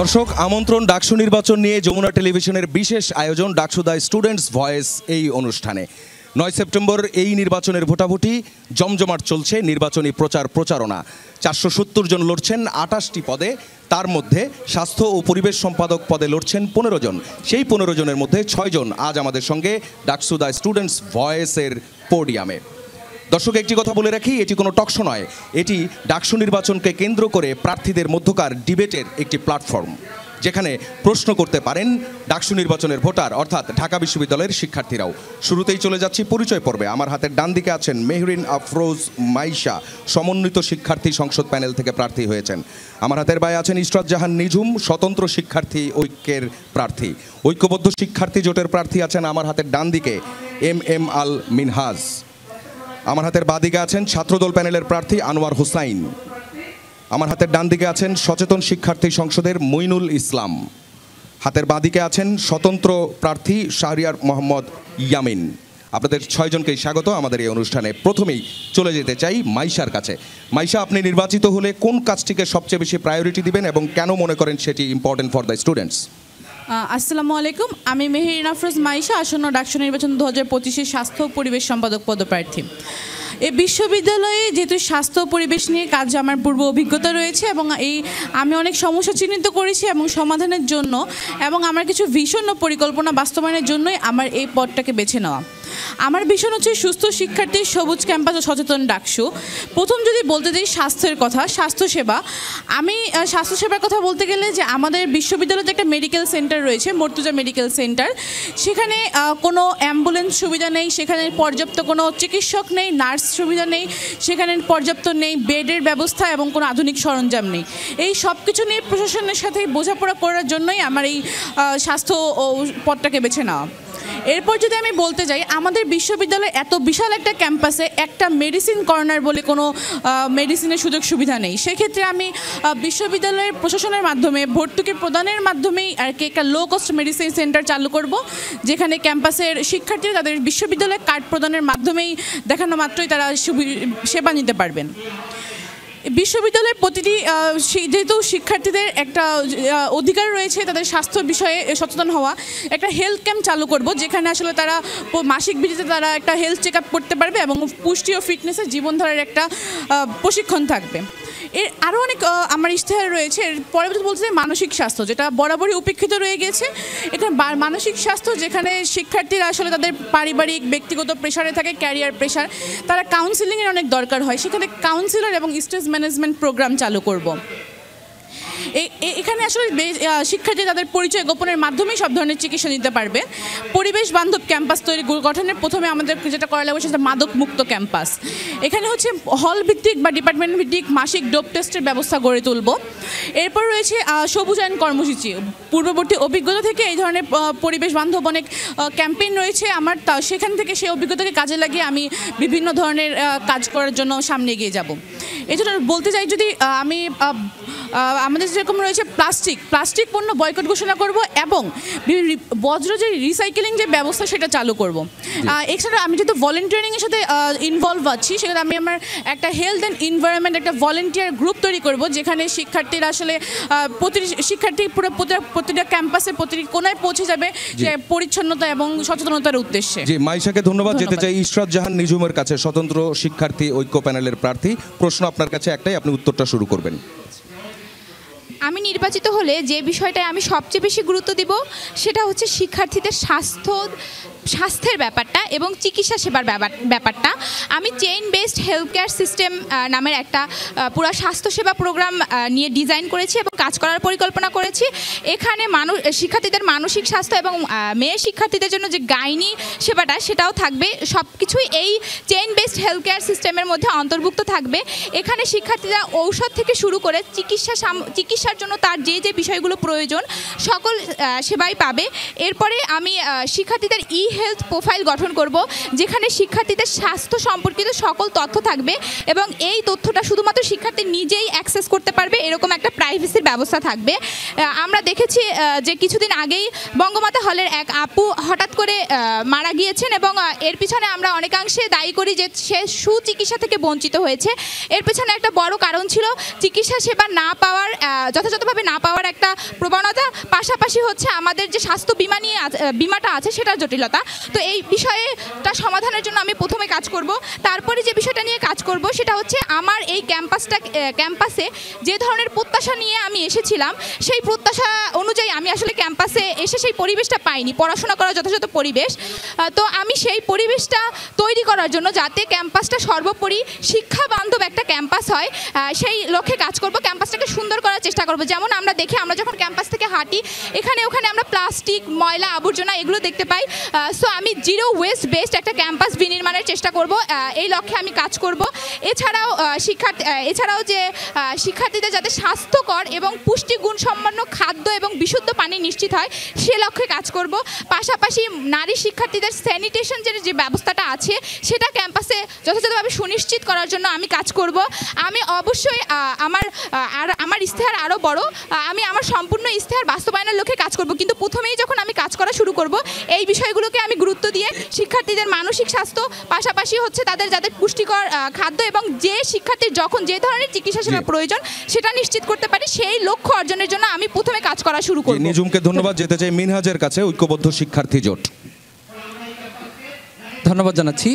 দর্শক আমন্ত্রণ ডাকসু নির্বাচন নিয়ে যমুনা টেলিভিশনের বিশেষ আয়োজন ডাকসু দ্য স্টুডেন্টস ভয়েস এই অনুষ্ঠানে 9 সেপ্টেম্বর এই নির্বাচনের ভোটাভুটি জমজমাট চলছে। নির্বাচনী প্রচারণা 470 জন লড়ছেন 28টি পদে, তার মধ্যে স্বাস্থ্য ও পরিবেশ সম্পাদক পদে লড়ছেন 15 জন। সেই 15 জনের মধ্যে 6 জন আজ আমাদের সঙ্গে ডাকসু দ্য স্টুডেন্টস ভয়েসের পোডিয়ামে। দর্শক একটি কথা বলে রাখি, এটি কোনো টকশো নয়, এটি ডাকসু নির্বাচনকে কেন্দ্র করে প্রার্থীদের মধ্যকার ডিবেটের একটি প্ল্যাটফর্ম, যেখানে প্রশ্ন করতে পারেন ডাকসু নির্বাচনের ভোটার অর্থাৎ ঢাকা বিশ্ববিদ্যালয়ের শিক্ষার্থীরাও। শুরুতেই চলে যাচ্ছি পরিচয় পর্বে। আমার হাতের ডান দিকে আছেন মেহরিন আফরোজ মাইশা, সমন্বিত শিক্ষার্থী সংসদ প্যানেল থেকে প্রার্থী হয়েছেন। আমার হাতের বায়ে আছেন ইশরাত জাহান নিঝুম, স্বতন্ত্র শিক্ষার্থী ঐক্যের প্রার্থী। ঐক্যবদ্ধ শিক্ষার্থী জোটের প্রার্থী আছেন আমার হাতের ডান দিকে এম আল মিনহাজ। আমার হাতের বাঁ দিকে আছেন ছাত্রদল প্যানেলের প্রার্থী আনোয়ার হোসাইন। আমার হাতের ডান দিকে আছেন সচেতন শিক্ষার্থী সংসদের মইনুল ইসলাম। হাতের বাঁ দিকে আছেন স্বতন্ত্র প্রার্থী শাহরিয়ার মোহাম্মদ ইয়ামিন। আপনাদের 6 জনকেই স্বাগত আমাদের এই অনুষ্ঠানে। প্রথমেই চলে যেতে চাই মাইশার কাছে। মাইশা, আপনি নির্বাচিত হলে কোন কাজটিকে সবচেয়ে বেশি প্রায়োরিটি দিবেন এবং কেন মনে করেন সেটি ইম্পর্টেন্ট ফর দ্য স্টুডেন্টস? আসসালামু আলাইকুম, আমি মেহরিন আফরোজ মাইশা, আসন্ন ডাকসু নির্বাচন 2025 স্বাস্থ্য ও পরিবেশ সম্পাদক পদপ্রার্থী। এই বিশ্ববিদ্যালয়ে যেহেতু স্বাস্থ্য পরিবেশ নিয়ে কাজ আমার পূর্ব অভিজ্ঞতা রয়েছে এবং আমি অনেক সমস্যা চিহ্নিত করেছি এবং সমাধানের জন্য এবং আমার কিছু ভিশন ও পরিকল্পনা বাস্তবায়নের জন্যই আমার এই পদটাকে বেছে নেওয়া। আমার ভিশন হচ্ছে সুস্থ শিক্ষার্থী, সবুজ ক্যাম্পাস ও সচেতন ডাকসু। প্রথম যদি বলতে যাই স্বাস্থ্যের কথা, স্বাস্থ্যসেবা, আমি স্বাস্থ্যসেবার কথা বলতে গেলে যে আমাদের বিশ্ববিদ্যালয়তে একটা মেডিকেল সেন্টার রয়েছে, মর্তুজা মেডিকেল সেন্টার। সেখানে কোনো অ্যাম্বুলেন্স সুবিধা নেই, সেখানে পর্যাপ্ত কোনো চিকিৎসক নেই, নার্স সুবিধা নেই, সেখানে পর্যাপ্ত নেই বেডের ব্যবস্থা এবং কোনো আধুনিক সরঞ্জাম নেই। এই সব কিছু নিয়ে প্রশাসনের সাথে বোঝাপড়া করার জন্যই আমার এই স্বাস্থ্য ও পদটাকে বেছে নেওয়া। এরপর যদি আমি বলতে যাই, আমাদের বিশ্ববিদ্যালয়ে এত বিশাল একটা ক্যাম্পাসে একটা মেডিসিন কর্নার বলে কোনো মেডিসিনের সুযোগ সুবিধা নেই। সেক্ষেত্রে আমি বিশ্ববিদ্যালয়ের প্রশাসনের মাধ্যমে ভর্তুকি প্রদানের মাধ্যমেই আর কি একটা লো কস্ট মেডিসিন সেন্টার চালু করব, যেখানে ক্যাম্পাসের শিক্ষার্থীরা তাদের বিশ্ববিদ্যালয়ে কার্ড প্রদানের মাধ্যমেই দেখানো মাত্রই তারা সেবা নিতে পারবেন। বিশ্ববিদ্যালয়ের প্রতিটি যেহেতু শিক্ষার্থীদের একটা অধিকার রয়েছে তাদের স্বাস্থ্য বিষয়ে সচেতন হওয়া, একটা হেলথ ক্যাম্প চালু করব, যেখানে আসলে তারা মাসিক ভিত্তিতে তারা একটা হেলথ চেক আপ করতে পারবে এবং পুষ্টি ও ফিটনেসের জীবনধারার একটা প্রশিক্ষণ থাকবে। এর আরও অনেক আমার ইশতেহার রয়েছে। এর পরবর্তী বলতে চাই মানসিক স্বাস্থ্য, যেটা বরাবরই উপেক্ষিত রয়ে গেছে। এখানে মানসিক স্বাস্থ্য, যেখানে শিক্ষার্থীরা আসলে তাদের পারিবারিক ব্যক্তিগত প্রেশারে থাকে, ক্যারিয়ার প্রেশার, তারা কাউন্সিলিংয়ের অনেক দরকার হয়, সেখানে কাউন্সিলর এবং স্ট্রেস ম্যানেজমেন্ট প্রোগ্রাম চালু করব। এখানে আসলে শিক্ষার্থী তাদের পরিচয় গোপনের মাধ্যমেই সব ধরনের চিকিৎসা নিতে পারবে। পরিবেশ বান্ধব ক্যাম্পাস তৈরি গঠনের প্রথমে আমাদের যেটা করা লাগবে সেটা মাদক মুক্ত ক্যাম্পাস। এখানে হচ্ছে হল ভিত্তিক বা ডিপার্টমেন্ট ভিত্তিক মাসিক ডোপ টেস্টের ব্যবস্থা গড়ে তুলব। এরপর রয়েছে সবুজায়ন কর্মসূচি। পূর্ববর্তী অভিজ্ঞতা থেকে এই ধরনের পরিবেশ বান্ধব অনেক ক্যাম্পেইন রয়েছে আমার, সেখান থেকে সেই অভিজ্ঞতাকে কাজে লাগিয়ে আমি বিভিন্ন ধরনের কাজ করার জন্য সামনে এগিয়ে যাব। এজন্য বলতে চাই, যদি আমি আমাদের যেরকম রয়েছে প্লাস্টিক পণ্য বয়কট ঘোষণা করব এবং বজ্র যে রিসাইকেলিং যে ব্যবস্থা সেটা চালু করব। এছাড়া আমি যেহেতু ভলেন্টিয়ারিংয়ের সাথে ইনভলভ আছি, সেখানে আমি আমার একটা হেলথ অ্যান্ড এনভায়রনমেন্ট একটা ভলেন্টিয়ার গ্রুপ তৈরি করব, যেখানে শিক্ষার্থীরা আসলে প্রতিটা ক্যাম্পাসে প্রতিটি কোনায় পৌঁছে যাবে যে পরিচ্ছন্নতা এবং সচেতনতার উদ্দেশ্যে। জি, মাইশাকে ধন্যবাদ। যেতে চাই ইশরাত জাহান নিঝুমের কাছে, স্বতন্ত্র শিক্ষার্থী ঐক্য প্যানেলের প্রার্থী। প্রশ্ন আপনার কাছে একটাই, আপনি উত্তরটা শুরু করবেন। আমি নির্বাচিত হলে যে বিষয়টায় আমি সবচেয়ে বেশি গুরুত্ব দিব সেটা হচ্ছে শিক্ষার্থীদের স্বাস্থ্যের ব্যাপারটা এবং চিকিৎসা সেবার ব্যাপারটা। আমি chain based health care system নামের একটা পুরো স্বাস্থ্যসেবা প্রোগ্রাম নিয়ে ডিজাইন করেছি এবং কাজ করার পরিকল্পনা করেছি। এখানে শিক্ষার্থীদের মানসিক স্বাস্থ্য এবং মেয়ে শিক্ষার্থীদের জন্য যে গাইনি সেবাটা সেটাও থাকবে। সব কিছুই এই চেইন বেসড হেলথ কেয়ার সিস্টেমের মধ্যে অন্তর্ভুক্ত থাকবে। এখানে শিক্ষার্থীরা ঔষধ থেকে শুরু করে চিকিৎসার জন্য তার যে বিষয়গুলো প্রয়োজন সকল সেবাই পাবে। এরপরে আমি শিক্ষার্থীদের হেলথ প্রোফাইল গঠন করব, যেখানে শিক্ষার্থীদের স্বাস্থ্য সম্পর্কিত সকল তথ্য থাকবে এবং এই তথ্যটা শুধুমাত্র শিক্ষার্থী নিজেই অ্যাক্সেস করতে পারবে, এরকম একটা প্রাইভেসির ব্যবস্থা থাকবে। আমরা দেখেছি যে কিছুদিন আগেই বঙ্গমাতা হলের এক আপু হঠাৎ করে মারা গিয়েছেন এবং এর পিছনে আমরা অনেকাংশে দায়ী করি যে সে সুচিকিৎসা থেকে বঞ্চিত হয়েছে। এর পেছনে একটা বড় কারণ ছিল চিকিৎসা সেবা না পাওয়ার, যথাযথভাবে না পাওয়ার একটা প্রবণতা, পাশাপাশি হচ্ছে আমাদের যে স্বাস্থ্য বিমা নিয়ে বিমাটা আছে সেটার জটিলতা। তো এই বিষয়টা সমাধানের জন্য আমি প্রথমে কাজ করব। তারপরে যে বিষয়টা নিয়ে কাজ করব সেটা হচ্ছে আমার এই ক্যাম্পাসে যে ধরনের প্রত্যাশা নিয়ে আমি এসেছিলাম সেই প্রত্যাশা অনুযায়ী আমি আসলে ক্যাম্পাসে এসে সেই পরিবেশটা পাইনি, পড়াশোনা করার যথাযথ পরিবেশ। তো আমি সেই পরিবেশটা তৈরি করার জন্য, যাতে ক্যাম্পাসটা সর্বোপরি শিক্ষা বান্ধব একটা ক্যাম্পাস হয়, সেই লক্ষ্যে কাজ করব। ক্যাম্পাসটাকে সুন্দর করার চেষ্টা করব। যেমন আমরা দেখি, আমরা যখন ক্যাম্পাস থেকে হাঁটি এখানে ওখানে আমরা প্লাস্টিক, ময়লা, আবর্জনা এগুলো দেখতে পাই। সো আমি জিরো ওয়েস্ট বেসড একটা ক্যাম্পাস বিনির্মাণের চেষ্টা করব, এই লক্ষ্যে আমি কাজ করব। এছাড়াও যে শিক্ষার্থীদের যাতে স্বাস্থ্যকর এবং পুষ্টিগুণসম্পন্ন খাদ্য এবং বিশুদ্ধ পানি নিশ্চিত হয় সে লক্ষ্যে কাজ করব। পাশাপাশি নারী শিক্ষার্থীদের স্যানিটেশন যে ব্যবস্থাটা আছে সেটা ক্যাম্পাসে যথাযথভাবে সুনিশ্চিত করার জন্য আমি কাজ করব। আমি অবশ্যই আমার ইশতেহার আরও বড়, আমি আমার সম্পূর্ণ ইশতেহার বাস্তবায়নের লক্ষ্যে কাজ করব। কিন্তু প্রথমেই যখন আমি কাজ করা শুরু করব এই বিষয়গুলোকে আমি গুরুত্ব দিয়ে শিক্ষার্থীদের মানসিক স্বাস্থ্য, পাশাপাশি হচ্ছে যাদের পুষ্টিকর খাদ্য এবং যে শিক্ষার্থীর যখন যে ধরনের চিকিৎসা সেবা প্রয়োজন সেটা নিশ্চিত করতে পারি, সেই লক্ষ্য অর্জনের জন্য আমি প্রথমে কাজ করা শুরু করব। নিজুমকে ধন্যবাদ। যেতে চাই মিনহাজের কাছে, ঐক্যবদ্ধ শিক্ষার্থী জোট। ধন্যবাদ জানাচ্ছি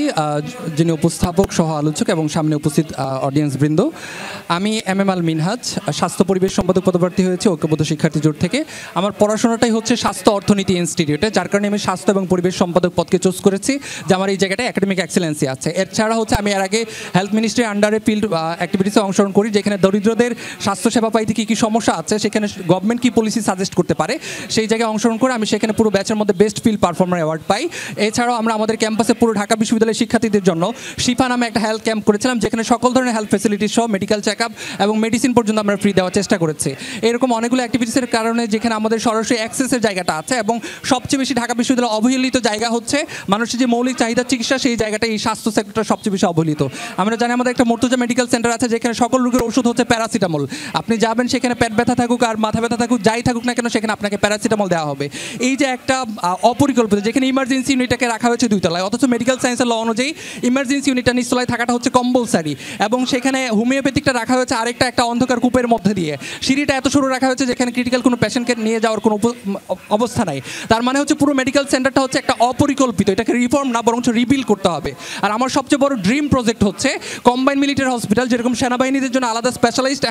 যিনি উপস্থাপক সহ আলোচক এবং সামনে উপস্থিত অডিয়েন্স বৃন্দ। আমি MM আল মিনহাজ, স্বাস্থ্য পরিবেশ সম্পাদক পদপ্রার্থী হয়েছে ঐক্যবদ্ধ শিক্ষার্থী জোট থেকে। আমার পড়াশোনাটাই হচ্ছে স্বাস্থ্য অর্থনীতি ইনস্টিটিউটে, যার কারণে আমি স্বাস্থ্য এবং পরিবেশ সম্পাদক পদকে চুজ করেছি, যে আমার এই জায়গাটায় একাডেমিক এক্সেলেন্সি আছে। এছাড়া হচ্ছে আমি এর আগে হেলথ মিনিস্ট্রির আন্ডারে ফিল্ড অ্যাক্টিভিটিসে অংশগ্রহণ করি, যেখানে দরিদ্রদের স্বাস্থ্যসেবা পাইতে কী কী সমস্যা আছে, সেখানে গভর্নমেন্ট কী পলিসি সাজেস্ট করতে পারে, সেই জায়গায় অংশগ্রহণ করে আমি সেখানে পুরো ব্যাচের মধ্যে বেস্ট ফিল্ড পারফর্মার অ্যাওয়ার্ড পাই। এছাড়াও আমরা আমাদের ক্যাম্পাসে পুরো ঢাকা বিশ্ববিদ্যালয়ের শিক্ষার্থীদের জন্য শিফা নামে একটা হেলথ ক্যাম্প করেছিলাম, যেখানে সকল ধরনের হেলথ ফেসিলিটি সহ মেডিকেল চেক আপ এবং মেডিসিন পর্যন্ত আমরা ফ্রি দেওয়ার চেষ্টা করেছি। এরকম অনেকগুলো অ্যাক্টিভিটিসের কারণে যেখানে আমাদের সরাসরি অ্যাক্সেসের জায়গাটা আছে এবং সবচেয়ে বেশি ঢাকা বিশ্ববিদ্যালয় অবহেলিত জায়গা হচ্ছে মানুষের যে মৌলিক চাহিদা চিকিৎসা, সেই জায়গাটা এই স্বাস্থ্য সেক্টরটা সবচেয়ে বেশি অবহেলিত। আমরা জানি আমাদের একটা মর্তুজা মেডিকেল সেন্টার আছে, যেখানে সকল রোগের ওষুধ হচ্ছে প্যারাসিটামল। আপনি যাবেন সেখানে পেট ব্যথা থাকুক আর মাথা ব্যথা থাকুক, যাই থাকুক না কেন, সেখানে আপনাকে প্যারাসিটামল দেওয়া হবে। এই যে একটা অপরিকল্পিত, যেখানে ইমার্জেন্সি ইউনিটটাকে রাখা হয়েছে 2 তলায়, অথচ মেডিকেল সায়েন্সের ল অনুযায়ী ইমার্জেন্সি ইউনিটটা নিচতলায় থাকাটা হচ্ছে কম্পালসারি, এবং সেখানে হোমিওপ্যাথিকটা রাখা হয়েছে আরেকটা অন্ধকার কূপের মধ্যে দিয়ে। সিঁড়িটা এত সরু রাখা হয়েছে যেখানে ক্রিটিক্যাল কোনো পেশেন্টকে নিয়ে যাওয়ার কোনো অবস্থা নাই। তার মানে হচ্ছে পুরো মেডিকেল সেন্টারটা হচ্ছে একটা অপরিকল্পিত, এটাকে রিফর্ম না বরং রিবিল্ড করতে হবে। আর আমার সবচেয়ে বড় ড্রিম প্রজেক্ট হচ্ছে কম্বাইন্ড মিলিটারি হসপিটাল, যেরকম সেনাবাহিনীদের জন্য আলাদা স্পেশালাইজড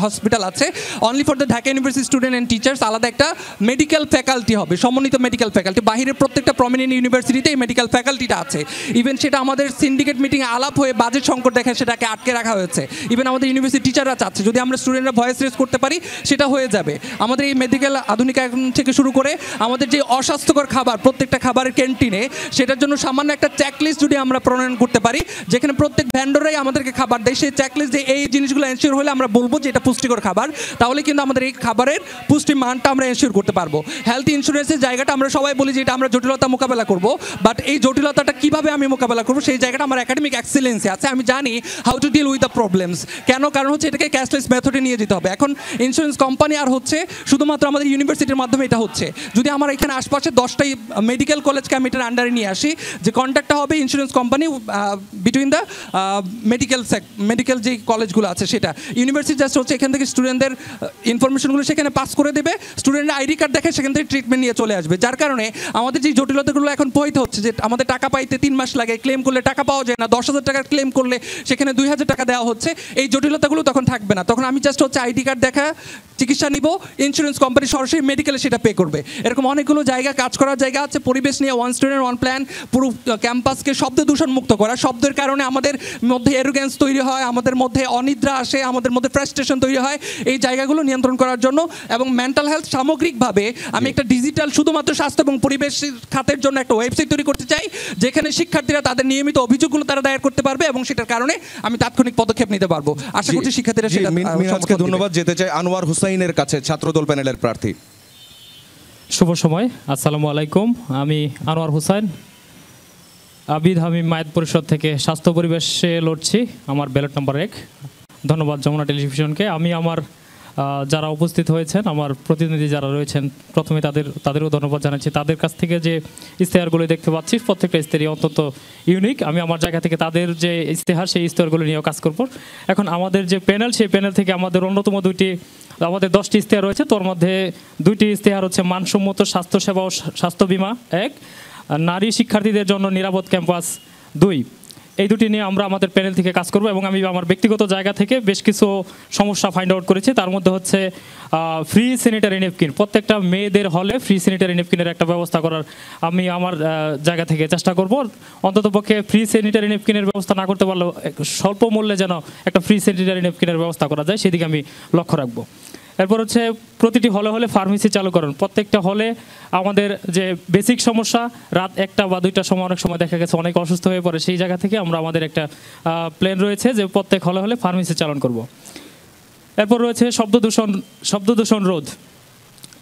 হসপিটাল আছে only for the Dhaka university student and teachers, আলাদা একটা মেডিকেল ফ্যাকাল্টি হবে, সমন্বিত মেডিকেল ফ্যাকাল্টি। বাহিরের প্রত্যেকটা প্রমিনেন্ট ইউনিভার্সিটিতে এই মেডিকেল ফ্যাকাল্টিটা আছে। ইভেন সেটা আমাদের সিন্ডিকেট মিটিংয়ে আলাপ হয়ে বাজেট সংকট দেখায় সেটাকে আটকে রাখা হয়েছে। ইভেন আমাদের ইউনিভার্সিটি টিচাররা চাচ্ছে যদি আমরা স্টুডেন্টরা ভয়েস রেজ করতে পারি সেটা হয়ে যাবে। আমাদের এই মেডিকেল আধুনিকায়ন থেকে শুরু করে আমাদের যে অস্বাস্থ্যকর খাবার প্রত্যেকটা খাবারের ক্যান্টিনে, সেটার জন্য সামান্য একটা চেকলিস্ট যদি আমরা প্রণয়ন করতে পারি, যেখানে প্রত্যেক ভ্যান্ডরাই আমাদেরকে খাবার দেয়, সেই চেকলিস্ট যে এই জিনিসগুলো এনশিওর হলে আমরা বলবো যে এটা পুষ্টিকর খাবার, তাহলে কিন্তু আমাদের এই খাবারের পুষ্টি মানটা আমরা এনশিওর করতে পারবো। হেলথ ইন্স্যুরেন্সের জায়গাটা আমরা সবাই বলি যে এটা আমরা জটিলতা মোকাবেলা করব, বাট এই জটিলতাটা কিভাবে আমি মোকাবেলা করবো সেই জায়গাটা আমার একাডেমিক এক্সেলেন্সি আছে। আমি জানি how to deal with the problems. কেন? কারণ হচ্ছে এটাকে ক্যাশলেস মেথডে নিয়ে যেতে হবে। এখন ইন্স্যুরেন্স কোম্পানি আর হচ্ছে শুধুমাত্র আমাদের ইউনিভার্সিটির মাধ্যমে এটা হচ্ছে। যদি আমার এখানে আশপাশে 10টাই মেডিকেল কলেজকে আমি এটার আন্ডারে নিয়ে আসি, যে কন্ট্যাক্টটা হবে insurance company between the medical যে কলেজগুলো আছে, সেটা ইউনিভার্সিটি জাস্ট হচ্ছে এখান থেকে স্টুডেন্টদের ইনফরমেশনগুলো সেখানে পাস করে দেবে, স্টুডেন্টরা আইডি কার্ড দেখে সেখান থেকে ট্রিটমেন্ট নিয়ে চলে আসবে। যার কারণে আমাদের যে জটিলতাগুলো এখন পোহাইতে হচ্ছে, যে আমাদের টাকা পাইতে 3 মাস লাগে, ক্লেম করলে টাকা পাওয়া যায় না, 10,000 টাকার ক্লেম করলে সেখানে 2,000 টাকা দেওয়া হচ্ছে, এই জটিলতাগুলো তখন থাকবে না। তখন আমি জাস্ট হচ্ছে আইডি কার্ড দেখা চিকিৎসা নিব, ইন্স্যুরেন্স কোম্পানি সরাসরি মেডিকেলে সেটা পে করবে। এরকম অনেকগুলো জায়গা কাজ করার জায়গা আছে। পরিবেশ নিয়ে 1 স্টুডেন্ট 1 প্ল্যান, পুরো ক্যাম্পাসকে শব্দ দূষণ মুক্ত করা। শব্দের কারণে আমাদের মধ্যে অ্যারোগ্যান্স তৈরি হয়, আমাদের মধ্যে অনিদ্রা আসে, আমাদের মধ্যে ফ্রাস্ট্রেশন তৈরি হয়। এই জায়গাগুলো নিয়ন্ত্রণ করার জন্য এবং মেন্টাল হেলথ সামগ্রিকভাবে আমি একটা ডিজিটাল শুধুমাত্র স্বাস্থ্য এবং পরিবেশ খাতের জন্য একটা ওয়েবসাইট তৈরি করতে চাই, যেখানে শিক্ষার্থীরা তাদের নিয়মিত অভিযোগগুলো তারা দায়ের করতে পারবে এবং সেটার কারণে আমি তাৎক্ষণিক পদক্ষেপ নিতে পারবো। আশা করছি শিক্ষার্থীরা সেটা। মিনহাজকে ধন্যবাদ। যেতে চাই আনোয়ার হুসাইনের কাছে, ছাত্রদল প্যানেলের প্রার্থী। শুভ সময়, আসসালামু আলাইকুম। আমি আনোয়ার হুসাইন, আবিদ হামিম মায়ের পরিষদ থেকে স্বাস্থ্য পরিবেশে লড়ছি, আমার ব্যালট নাম্বার 1। ধন্যবাদ যমুনা টেলিভিশনকে। আমি আমার যারা উপস্থিত হয়েছেন, আমার প্রতিনিধি যারা রয়েছেন, প্রথমে তাদেরও ধন্যবাদ জানাচ্ছি। তাদের কাছ থেকে যে ইশতেহারগুলো দেখতে পাচ্ছি, প্রত্যেকটা ইশতেহারই অন্তত ইউনিক। আমি আমার জায়গা থেকে তাদের যে ইশতেহার, সেই ইশতেহারগুলো নিয়েও কাজ করব। এখন আমাদের যে প্যানেল, সেই প্যানেল থেকে আমাদের অন্যতম আমাদের 10টি ইশতেহার রয়েছে। তোর মধ্যে 2টি ইশতেহার হচ্ছে মানসম্মত স্বাস্থ্যসেবা ও স্বাস্থ্য বীমা 1, নারী শিক্ষার্থীদের জন্য নিরাপদ ক্যাম্পাস 2। এই দুটি নিয়ে আমরা আমাদের প্যানেল থেকে কাজ করব এবং আমি আমার ব্যক্তিগত জায়গা থেকে বেশ কিছু সমস্যা ফাইন্ড আউট করেছি। তার মধ্যে হচ্ছে ফ্রি স্যানিটারি ন্যাপকিন, প্রত্যেকটা মেয়েদের হলে ফ্রি স্যানিটারি ন্যাপকিনের একটা ব্যবস্থা করার আমি আমার জায়গা থেকে চেষ্টা করব। অন্ততপক্ষে ফ্রি স্যানিটারি ন্যাপকিনের ব্যবস্থা না করতে পারলেও স্বল্প মূল্যে যেন একটা ফ্রি স্যানিটারি ন্যাপকিনের ব্যবস্থা করা যায়, সেদিকে আমি লক্ষ্য রাখবো। এরপর হচ্ছে প্রতিটি হলে হলে ফার্মেসি চালু করুন। প্রত্যেকটা হলে আমাদের যে বেসিক সমস্যা, রাত 1টা বা 2টার সময় অনেক সময় দেখা গেছে অনেক অসুস্থ হয়ে পড়ে, সেই জায়গা থেকে আমাদের একটা প্ল্যান রয়েছে যে প্রত্যেক হলে হলে ফার্মেসি চালন করব। এরপর রয়েছে শব্দ দূষণ রোধ।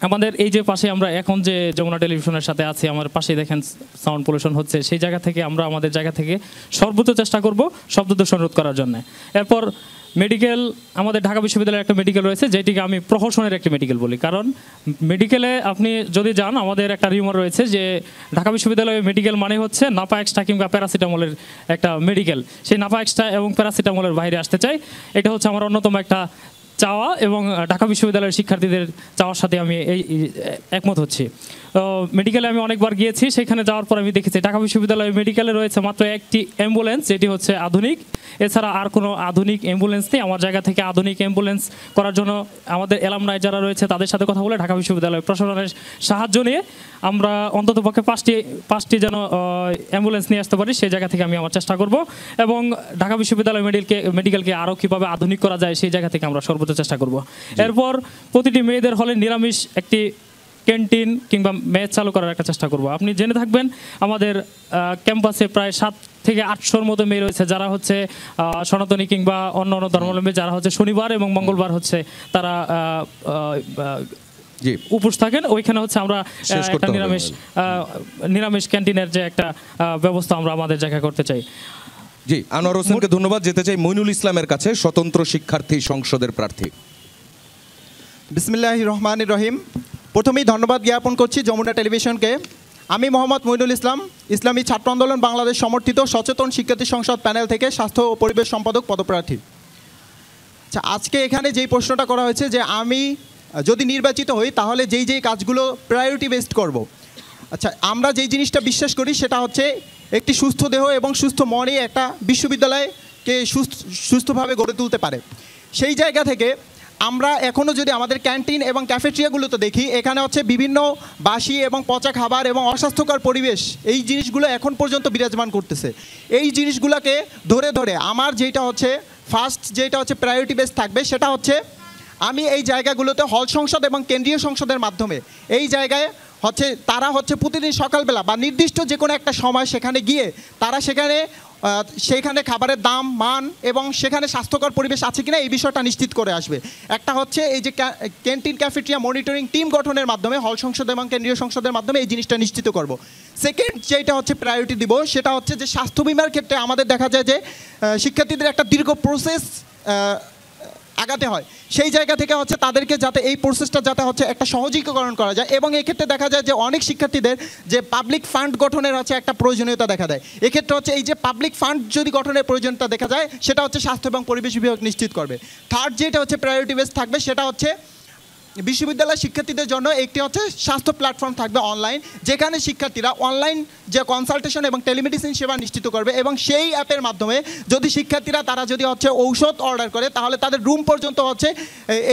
আমাদের এই যে পাশে আমরা এখন যে যমুনা টেলিভিশনের সাথে আছি, আমার পাশেই দেখেন সাউন্ড পলিউশন হচ্ছে, সেই জায়গা থেকে আমরা আমাদের জায়গা থেকে সর্বোচ্চ চেষ্টা করব শব্দ দূষণ রোধ করার জন্য। এরপর মেডিকেল, আমাদের ঢাকা বিশ্ববিদ্যালয়ের একটা মেডিকেল রয়েছে, যেটিকে আমি প্রহসনের একটি মেডিকেল বলি। কারণ মেডিকেলে আপনি যদি যান, আমাদের একটা রিউমার রয়েছে যে ঢাকা বিশ্ববিদ্যালয়ের মেডিকেল মানে হচ্ছে নাপা এক্সট্রা কিংবা প্যারাসিটামলের একটা মেডিকেল। সেই নাপা এক্সট্রা এবং প্যারাসিটামলের বাইরে আসতে চাই, এটা হচ্ছে আমার অন্যতম একটা চাওয়া এবং ঢাকা বিশ্ববিদ্যালয়ের শিক্ষার্থীদের চাওয়ার সাথে আমি একমত হচ্ছি। মেডিকেলে আমি অনেকবার গিয়েছি, সেখানে যাওয়ার পর আমি দেখেছি ঢাকা বিশ্ববিদ্যালয়ের মেডিকেলে রয়েছে মাত্র একটি অ্যাম্বুলেন্স, যেটি হচ্ছে আধুনিক। এছাড়া আর কোনো আধুনিক অ্যাম্বুলেন্স নেই। আমার জায়গা থেকে আধুনিক অ্যাম্বুলেন্স করার জন্য আমাদের এলামনাই যারা রয়েছে তাদের সাথে কথা বলে ঢাকা বিশ্ববিদ্যালয় প্রশাসনের সাহায্য নিয়ে আমরা অন্ততপক্ষে 5টি যেন অ্যাম্বুলেন্স নিয়ে আসতে পারি, সেই জায়গা থেকে আমি আমার চেষ্টা করব। এবং ঢাকা বিশ্ববিদ্যালয় মেডিকেলকে আরও কীভাবে আধুনিক করা যায়, সেই জায়গা থেকে আমরা সর্বোচ্চ চেষ্টা করব। এরপর প্রতিটি মেয়েদের হলে নিরামিষ একটি ক্যান্টিন কিংবা মেস চালু করার একটা চেষ্টা করব। আপনি জেনে থাকবেন আমাদের ক্যাম্পাসে প্রায় 700 থেকে 800-র মতো মেয়ে রয়েছে, যারা হচ্ছে সনাতনী কিংবা অন্য ধর্মাবলম্বী, যারা হচ্ছে শনিবার এবং মঙ্গলবার হচ্ছে তারা উপোস থাকেন। ওইখানে হচ্ছে আমরা একটা নিরামিষ ক্যান্টিনের যে একটা ব্যবস্থা আমরা আমাদের জায়গায় করতে চাই। জি, আনোয়ার হোসেনকে ধন্যবাদ। যেতে চাই মইনুল ইসলামের কাছে, স্বতন্ত্র শিক্ষার্থী সংসদের প্রার্থী। বিসমিল্লাহির রহমানির রহিম। প্রথমেই ধন্যবাদ জ্ঞাপন করছি যমুনা টেলিভিশনকে। আমি মোহাম্মদ মইনুল ইসলাম, ইসলামী ছাত্র আন্দোলন বাংলাদেশ সমর্থিত সচেতন শিক্ষার্থী সংসদ প্যানেল থেকে স্বাস্থ্য ও পরিবেশ সম্পাদক পদপ্রার্থী। আচ্ছা, আজকে এখানে যেই প্রশ্নটা করা হয়েছে যে আমি যদি নির্বাচিত হই তাহলে যেই কাজগুলো প্রায়োরিটি বেসড করব। আচ্ছা, আমরা যেই জিনিসটা বিশ্বাস করি সেটা হচ্ছে একটি সুস্থ দেহ এবং সুস্থ মনই একটা বিশ্ববিদ্যালয়কে সুস্থভাবে গড়ে তুলতে পারে। সেই জায়গা থেকে আমরা এখনও যদি আমাদের ক্যান্টিন এবং ক্যাফেটেরিয়াগুলোতে দেখি, এখানে হচ্ছে বিভিন্ন বাসি এবং পচা খাবার এবং অস্বাস্থ্যকর পরিবেশ, এই জিনিসগুলো এখন পর্যন্ত বিরাজমান করতেছে। এই জিনিসগুলোকে ধরে আমার যেটা হচ্ছে যেটা হচ্ছে প্রায়োরিটি বেস থাকবে, সেটা হচ্ছে আমি এই জায়গাগুলোতে হল সংসদ এবং কেন্দ্রীয় সংসদের মাধ্যমে এই জায়গায় হচ্ছে তারা হচ্ছে প্রতিদিন সকালবেলা বা নির্দিষ্ট যে কোনো একটা সময় সেখানে গিয়ে তারা সেখানে খাবারের দাম, মান এবং সেখানে স্বাস্থ্যকর পরিবেশ আছে কিনা এই বিষয়টা নিশ্চিত করে আসবে। একটা হচ্ছে এই যে ক্যান্টিন ক্যাফেটেরিয়া মনিটরিং টিম গঠনের মাধ্যমে হল সংসদ এবং কেন্দ্রীয় সংসদের মাধ্যমে এই জিনিসটা নিশ্চিত করব। সেকেন্ড যেটা হচ্ছে প্রায়োরিটি দিব সেটা হচ্ছে যে স্বাস্থ্য বিমার ক্ষেত্রে আমাদের দেখা যায় যে শিক্ষার্থীদের একটা দীর্ঘ প্রসেস আগাতে হয়। সেই জায়গা থেকে হচ্ছে তাদেরকে যাতে এই প্রসেসটা যাতে হচ্ছে একটা সহজীকরণ করা যায় এবং এক্ষেত্রে দেখা যায় যে অনেক শিক্ষার্থীদের যে পাবলিক ফান্ড গঠনের হচ্ছে একটা প্রয়োজনীয়তা দেখা দেয়। এক্ষেত্রে হচ্ছে এই যে পাবলিক ফান্ড যদি গঠনের প্রয়োজনীয়তা দেখা যায় সেটা হচ্ছে স্বাস্থ্য এবং পরিবেশ বিভাগ নিশ্চিত করবে। থার্ড যেটা হচ্ছে প্রায়োরিটি বেস থাকবে সেটা হচ্ছে বিশ্ববিদ্যালয় শিক্ষার্থীদের জন্য একটি হচ্ছে স্বাস্থ্য প্ল্যাটফর্ম থাকবে অনলাইন, যেখানে শিক্ষার্থীরা অনলাইন যে কনসালটেশন এবং টেলিমেডিসিন সেবা নিশ্চিত করবে এবং সেই অ্যাপের মাধ্যমে যদি শিক্ষার্থীরা তারা যদি হচ্ছে ঔষধ অর্ডার করে তাহলে তাদের রুম পর্যন্ত হচ্ছে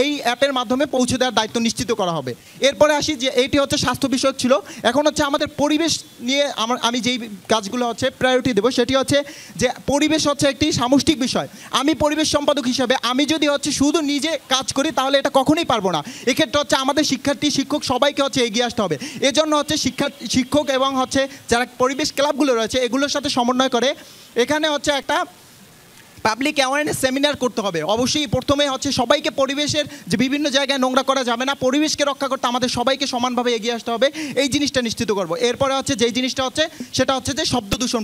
এই অ্যাপের মাধ্যমে পৌঁছে দেওয়ার দায়িত্ব নিশ্চিত করা হবে। এরপরে আসি যে এইটি হচ্ছে স্বাস্থ্য বিষয়ক ছিল। এখন হচ্ছে আমাদের পরিবেশ নিয়ে আমি যেই কাজগুলো হচ্ছে প্রায়োরিটি দেবো সেটি হচ্ছে যে পরিবেশ হচ্ছে একটি সামষ্টিক বিষয়। আমি পরিবেশ সম্পাদক হিসাবে আমি যদি হচ্ছে শুধু নিজে কাজ করি তাহলে এটা কখনোই পারবো না। এক্ষেত্রে হচ্ছে আমাদের শিক্ষার্থী শিক্ষক সবাইকে হচ্ছে এগিয়ে আসতে হবে। এজন্য হচ্ছে শিক্ষক এবং হচ্ছে যারা পরিবেশ ক্লাবগুলো রয়েছে এগুলোর সাথে সমন্বয় করে এখানে হচ্ছে একটা পাবলিক অ্যাওয়ারনেস সেমিনার করতে হবে। অবশ্যই প্রথমে হচ্ছে সবাইকে পরিবেশের যে বিভিন্ন জায়গায় নোংরা করা যাবে না, পরিবেশকে রক্ষা করতে আমাদের সবাইকে সমানভাবে এগিয়ে আসতে হবে, এই জিনিসটা নিশ্চিত করব। এরপরে হচ্ছে যেই জিনিসটা হচ্ছে সেটা হচ্ছে যে শব্দ দূষণ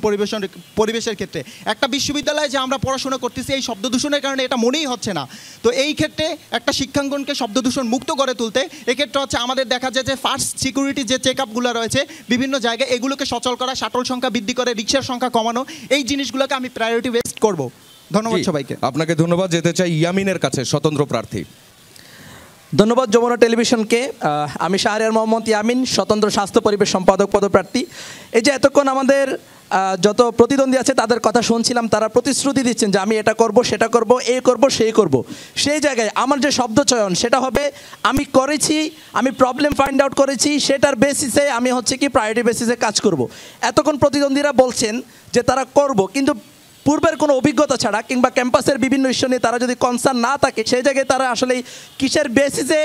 পরিবেশের ক্ষেত্রে। একটা বিশ্ববিদ্যালয়ে যে আমরা পড়াশোনা করতেছি এই শব্দ দূষণের কারণে এটা মনেই হচ্ছে না। তো এই ক্ষেত্রে একটা শিক্ষাঙ্গনকে শব্দ দূষণ মুক্ত করে তুলতে এক্ষেত্রে হচ্ছে আমাদের দেখা যায় যে ফার্স্ট সিকিউরিটি যে চেক আপগুলো রয়েছে বিভিন্ন জায়গায় এগুলোকে সচল করা, শাটল সংখ্যা বৃদ্ধি করে, রিক্সার সংখ্যা কমানো, এই জিনিসগুলোকে আমি প্রায়োরিটি বেসড করব। ধন্যবাদ সবাইকে। আপনাকে ধন্যবাদ। যেতে চাই ইয়ামিনের কাছে, স্বতন্ত্র প্রার্থী। ধন্যবাদ যমুনা টেলিভিশনকে। আমি শাহরিয়ার মোহাম্মদ ইয়ামিন, স্বতন্ত্র স্বাস্থ্য পরিবেশ সম্পাদক পদপ্রার্থী। এই যে এতক্ষণ আমাদের যত প্রতিদ্বন্দ্বী আছে তাদের কথা শুনছিলাম, তারা প্রতিশ্রুতি দিচ্ছেন যে আমি এটা করব, সেটা করব, এই করব, সেই করব। সেই জায়গায় আমার যে শব্দ চয়ন সেটা হবে আমি করেছি, আমি প্রবলেম ফাইন্ড আউট করেছি, সেটার বেসিসে আমি হচ্ছে কি প্রায়োরিটি বেসিসে কাজ করব। এতক্ষণ প্রতিদ্বন্দ্বীরা বলছেন যে তারা করব, কিন্তু পূর্বের কোনো অভিজ্ঞতা ছাড়া কিংবা ক্যাম্পাসের বিভিন্ন ইস্যু নিয়ে তারা যদি কনসার্ন না থাকে, সেই জায়গায় তারা আসলে কিসের বেসিসে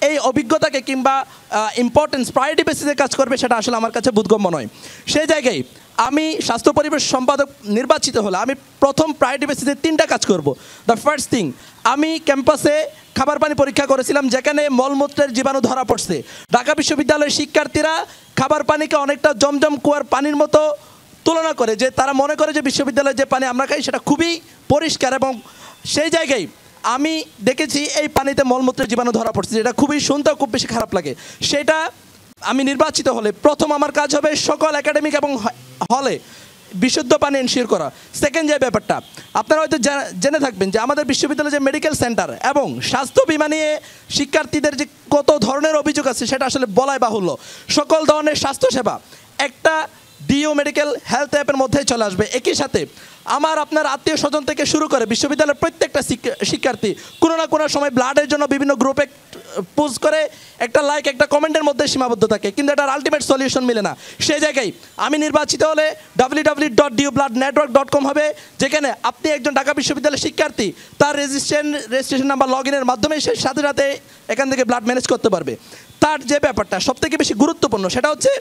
এই অভিজ্ঞতাকে কিংবা ইম্পর্টেন্স প্রায়োরিটি বেসিসে কাজ করবে সেটা আসলে আমার কাছে বোধগম্য নয়। সেই জায়গায় আমি স্বাস্থ্য পরিবেশ সম্পাদক নির্বাচিত হলে আমি প্রথম প্রায়োরিটি বেসিসে 3টা কাজ করব। দ্য ফার্স্ট থিং, আমি ক্যাম্পাসে খাবার পানি পরীক্ষা করেছিলাম যেখানে মলমূত্রের জীবাণু ধরা পড়ছে। ঢাকা বিশ্ববিদ্যালয়ের শিক্ষার্থীরা খাবার পানিকে অনেকটা জমজম কুয়ার পানির মতো তুলনা করে, যে তারা মনে করে যে বিশ্ববিদ্যালয়ের যে পানি আমরা খাই সেটা খুবই পরিষ্কার, এবং সেই জায়গায় আমি দেখেছি এই পানিতে মলমূত্রের জীবাণু ধরা পড়ছে, যেটা খুবই শুনতেও খুব বেশি খারাপ লাগে। সেটা আমি নির্বাচিত হলে প্রথম আমার কাজ হবে সকল একাডেমিক এবং হলে বিশুদ্ধ পানি এনশিওর করা। সেকেন্ড যে ব্যাপারটা আপনারা হয়তো জেনে থাকবেন যে আমাদের বিশ্ববিদ্যালয়ে যে মেডিকেল সেন্টার এবং স্বাস্থ্য বিমা নিয়ে শিক্ষার্থীদের যে কত ধরনের অভিযোগ আছে সেটা আসলে বলাই বাহুল্য। সকল ধরনের স্বাস্থ্যসেবা একটা ডিও মেডিকেল হেলথ অ্যাপের মধ্যেই চলে আসবে। একই সাথে আমার আপনার আত্মীয় স্বজন থেকে শুরু করে বিশ্ববিদ্যালয়ের প্রত্যেকটা শিক্ষার্থী কোনো না কোনো সময় ব্লাডের জন্য বিভিন্ন গ্রুপে পোস্ট করে একটা লাইক একটা কমেন্টের মধ্যে সীমাবদ্ধ থাকে, কিন্তু এটার আলটিমেট সলিউশন মিলে না। সেই জায়গায় আমি নির্বাচিত হলে www.diobloodnetwork.com হবে, যেখানে আপনি একজন ঢাকা বিশ্ববিদ্যালয়ের শিক্ষার্থী তার রেজিস্ট্রেশন নাম্বার লগ ইনের মাধ্যমে সে সাথে সাথে এখান থেকে ব্লাড ম্যানেজ করতে পারবে। তার যে ব্যাপারটা সবথেকে বেশি গুরুত্বপূর্ণ সেটা হচ্ছে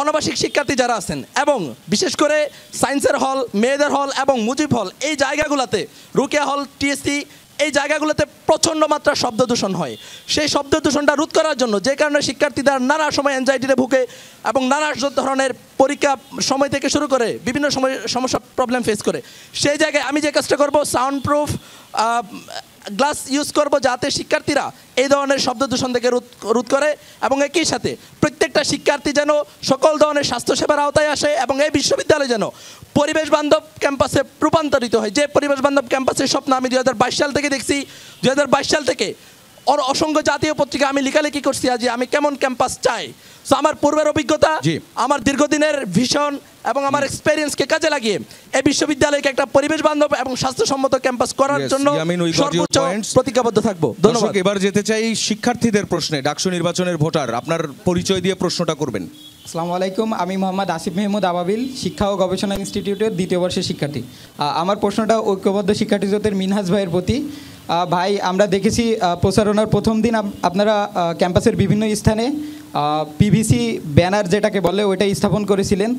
অনাবাসিক শিক্ষার্থী যারা আছেন এবং বিশেষ করে সায়েন্সের হল, মেয়েদের হল এবং মুজিব হল, এই জায়গাগুলোতে রুকিয়া হল, টিএসসি, এই জায়গাগুলোতে প্রচণ্ড মাত্রা শব্দ দূষণ হয়। সেই শব্দ দূষণটা রোধ করার জন্য যে কারণে শিক্ষার্থীরা নানা সময় অ্যাংজাইটিতে ভুগে এবং নানা ধরনের পরীক্ষা সময় থেকে শুরু করে বিভিন্ন সময় সমস্যা প্রবলেম ফেস করে, সেই জায়গায় আমি যে কাজটা করব সাউন্ড প্রুফ গ্লাস ইউজ করব যাতে শিক্ষার্থীরা এই ধরনের শব্দ দূষণ থেকে রোধ করে, এবং একই সাথে প্রত্যেকটা শিক্ষার্থী যেন সকল ধরনের স্বাস্থ্যসেবার আওতায় আসে এবং এই বিশ্ববিদ্যালয় যেন পরিবেশ বান্ধব ক্যাম্পাসে রূপান্তরিত হয়। যে পরিবেশ বান্ধব ক্যাম্পাসের স্বপ্ন আমি 2022 সাল থেকে দেখছি। 2022 সাল থেকে অসংখ্য জাতীয় পত্রিকা আমি লেখালেখি করছি আজ আমি কেমন ক্যাম্পাস চাই। সো আমার পূর্বের অভিজ্ঞতা, আমার দীর্ঘদিনের ভিশন এবং আমার এক্সপেরিয়েন্সকে কাজে লাগিয়ে এই বিশ্ববিদ্যালয়কে একটা পরিবেশ বান্ধব এবং স্বাস্থ্যসম্মত ক্যাম্পাস করার জন্য সর্বোচ্চ প্রতিজ্ঞাবদ্ধ থাকবো। ধন্যবাদ। এবার যেতে চাই শিক্ষার্থীদের প্রশ্নে। ডাকসু নির্বাচনের ভোটার, আপনার পরিচয় দিয়ে প্রশ্নটা করবেন। আসসালামু আলাইকুম, আমি মোহাম্মদ আসিফ মেহমুদ আবাবিল, শিক্ষা ও গবেষণা ইনস্টিটিউটের 2য় বর্ষের শিক্ষার্থী। আমার প্রশ্নটা ঐক্যবদ্ধ শিক্ষার্থী জোটের মিনহাজ ভাইয়ের প্রতি। ভাই, আমরা দেখেছি প্রচারণার প্রথম দিন আপনারা ক্যাম্পাসের বিভিন্ন স্থানে পিভিসি ব্যানার যেটাকে বলে ওইটা স্থাপন করেছিলেন।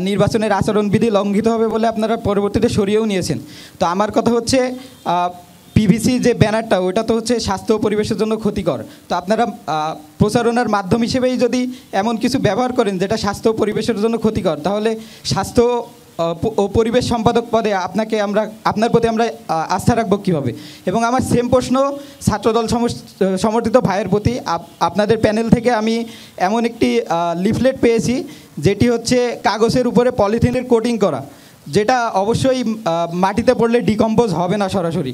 নির্বাচনের আচরণবিধি লঙ্ঘিত হবে বলে আপনারা পরবর্তীতে সরিয়েও নিয়েছেন। তো আমার কথা হচ্ছে পিভিসি যে ব্যানারটা ওইটা তো হচ্ছে স্বাস্থ্য ও পরিবেশের জন্য ক্ষতিকর। তো আপনারা প্রচারণার মাধ্যম হিসেবেই যদি এমন কিছু ব্যবহার করেন যেটা স্বাস্থ্য ও পরিবেশের জন্য ক্ষতিকর, তাহলে স্বাস্থ্য ও পরিবেশ সম্পাদক পদে আপনার প্রতি আমরা আস্থা রাখবো কীভাবে? এবং আমার সেম প্রশ্ন ছাত্রদল সমর্থিত ভাইয়ের প্রতি। আপনাদের প্যানেল থেকে আমি এমন একটি লিফলেট পেয়েছি যেটি হচ্ছে কাগজের উপরে পলিথিনের কোটিং করা, যেটা অবশ্যই মাটিতে পড়লে ডিকম্পোজ হবে না সরাসরি।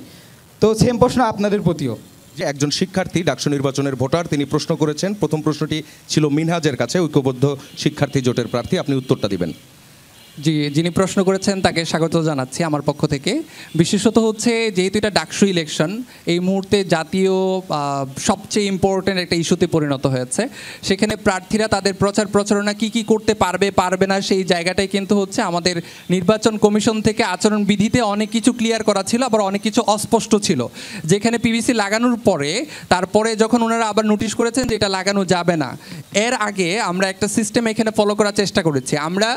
তো সেম প্রশ্ন আপনাদের প্রতিও। যে একজন শিক্ষার্থী ডাকসু নির্বাচনের ভোটার, তিনি প্রশ্ন করেছেন। প্রথম প্রশ্নটি ছিল মিনহাজের কাছে, ঐক্যবদ্ধ শিক্ষার্থী জোটের প্রার্থী, আপনি উত্তরটা দিবেন। জি, যিনি প্রশ্ন করেছেন তাকে স্বাগত জানাচ্ছি আমার পক্ষ থেকে। বিশেষত হচ্ছে যেহেতু এটা ডাকসু ইলেকশন, এই মুহূর্তে জাতীয় সবচেয়ে ইম্পর্টেন্ট একটা ইস্যুতে পরিণত হয়েছে। সেখানে প্রার্থীরা তাদের প্রচারণা কি করতে পারবে না সেই জায়গাটাই কিন্তু হচ্ছে আমাদের নির্বাচন কমিশন থেকে আচরণবিধিতে অনেক কিছু ক্লিয়ার করা ছিল, আবার অনেক কিছু অস্পষ্ট ছিল। যেখানে পিভিসি লাগানোর পরে তারপরে যখন ওনারা আবার নোটিশ করেছেন যে এটা লাগানো যাবে না, এর আগে আমরা একটা সিস্টেম এখানে ফলো করার চেষ্টা করেছি। আমরা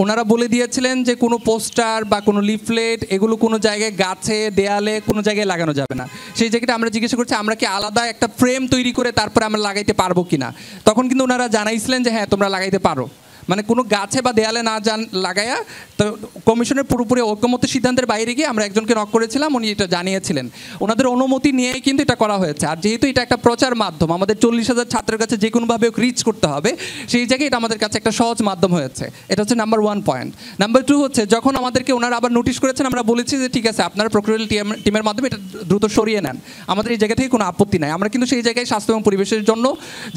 ওনারা বলে দিয়েছিলেন যে কোনো পোস্টার বা কোনো লিফলেট এগুলো কোনো জায়গায় গাছে দেয়ালে কোনো জায়গায় লাগানো যাবে না। সেই জায়গাটা আমরা জিজ্ঞাসা করছি আমরা কি আলাদা একটা ফ্রেম তৈরি করে তারপরে আমরা লাগাইতে পারবো কিনা, তখন কিন্তু ওনারা জানাইছিলেন যে হ্যাঁ তোমরা লাগাইতে পারো, মানে কোনো গাছে বা দেয়ালে না লাগাইয়া। তো কমিশনের পুরোপুরি ঐকমত্য সিদ্ধান্তের বাইরে গিয়ে আমরা একজনকে নক করেছিলাম, উনি এটা জানিয়েছিলেন, ওনাদের অনুমতি নিয়েই কিন্তু এটা করা হয়েছে। আর যেহেতু এটা একটা প্রচার মাধ্যম, আমাদের 40,000 ছাত্রের কাছে যে কোনোভাবে রিচ করতে হবে, সেই জায়গায় এটা আমাদের কাছে একটা সহজ মাধ্যম হয়েছে। এটা হচ্ছে নাম্বার 1 পয়েন্ট। নাম্বার 2 হচ্ছে যখন আমাদেরকে ওনারা আবার নোটিশ করেছেন, আমরা বলেছি যে ঠিক আছে আপনারা প্রক্রিয়াল টিমের মাধ্যমে এটা দ্রুত সরিয়ে নেন, আমাদের এই জায়গা থেকে কোনো আপত্তি নাই। আমরা কিন্তু সেই জায়গায় স্বাস্থ্য এবং পরিবেশের জন্য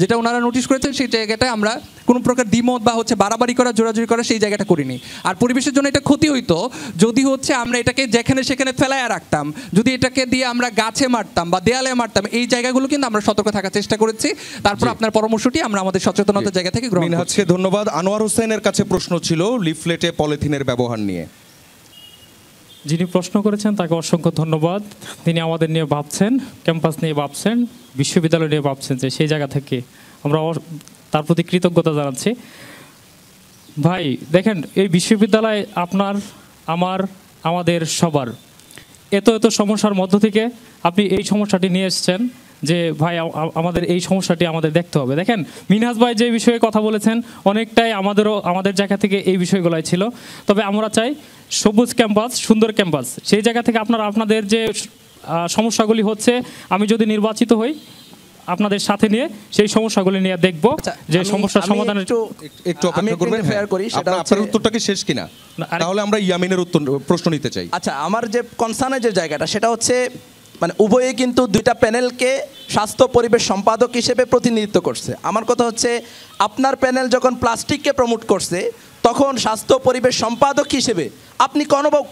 যেটা ওনারা নোটিশ করেছেন সেই জায়গাটায় আমরা কোনো প্রকার দ্বিমত বা হচ্ছে বাড়াবাড়ি করা জোরাজুরি করা সেই জায়গাটা করিনি। আর পরিবেশের জন্য এটা ক্ষতি হইতো যদি হচ্ছে আমরা এটাকে যেখানে সেখানে ফেলাইয়া রাখতাম, যদি এটাকে দিয়ে আমরা গাছে মারতাম বা দেয়ালে মারতাম, এই জায়গাগুলো কিন্তু আমরা সতর্ক থাকার চেষ্টা করেছি। তারপর আপনার পরামর্শটি আমরা আমাদের সচেতনতার জায়গা থেকে গ্রহণ করছি। মিনহাজকে ধন্যবাদ। আনোয়ার হোসেনের কাছে প্রশ্ন ছিল লিফলেটে পলিথিনের ব্যবহার নিয়ে। যিনি প্রশ্ন করেছেন তাকে অসংখ্য ধন্যবাদ। তিনি আমাদের নিয়ে ভাবছেন, ক্যাম্পাস নিয়ে ভাবছেন, বিশ্ববিদ্যালয় নিয়ে ভাবছেন, যে সেই জায়গা থেকে আমরা তার প্রতি কৃতজ্ঞতা জানাচ্ছি। ভাই দেখেন, এই বিশ্ববিদ্যালয় আপনার, আমার, আমাদের সবার এত এত সমস্যার মধ্য থেকে আপনি এই সমস্যাটি নিয়ে এসেছেন যে ভাই আমাদের এই সমস্যাটি আমাদের দেখতে হবে। দেখেন মিনহাজ ভাই যে বিষয়ে কথা বলেছেন অনেকটাই আমাদের জায়গা থেকে এই বিষয়গুলোই ছিল। তবে আমরা চাই সবুজ ক্যাম্পাস, সুন্দর ক্যাম্পাস। সেই জায়গা থেকে আপনাদের যে সমস্যাগুলি হচ্ছে, আমি যদি নির্বাচিত হই আপনাদের সাথে নিয়ে সেই সমস্যাগুলি নিয়ে দেখব যে সমস্যার সমাধানের একটু অপেক্ষা করবেন। আপনার উত্তরটা কি শেষ কিনা, তাহলে আমরা ইয়ামিনের প্রশ্ন নিতে চাই। আচ্ছা, আমার যে কনসার্নের যে জায়গাটা সেটা হচ্ছে মানে উভয়ে কিন্তু দুইটা প্যানেলকে স্বাস্থ্য পরিবেশ সম্পাদক হিসেবে প্রতিনিধিত্ব করছে। আমার কথা হচ্ছে আপনার প্যানেল যখন প্লাস্টিককে প্রমোট করছে তখন স্বাস্থ্য পরিবেশ সম্পাদক হিসেবে আপনি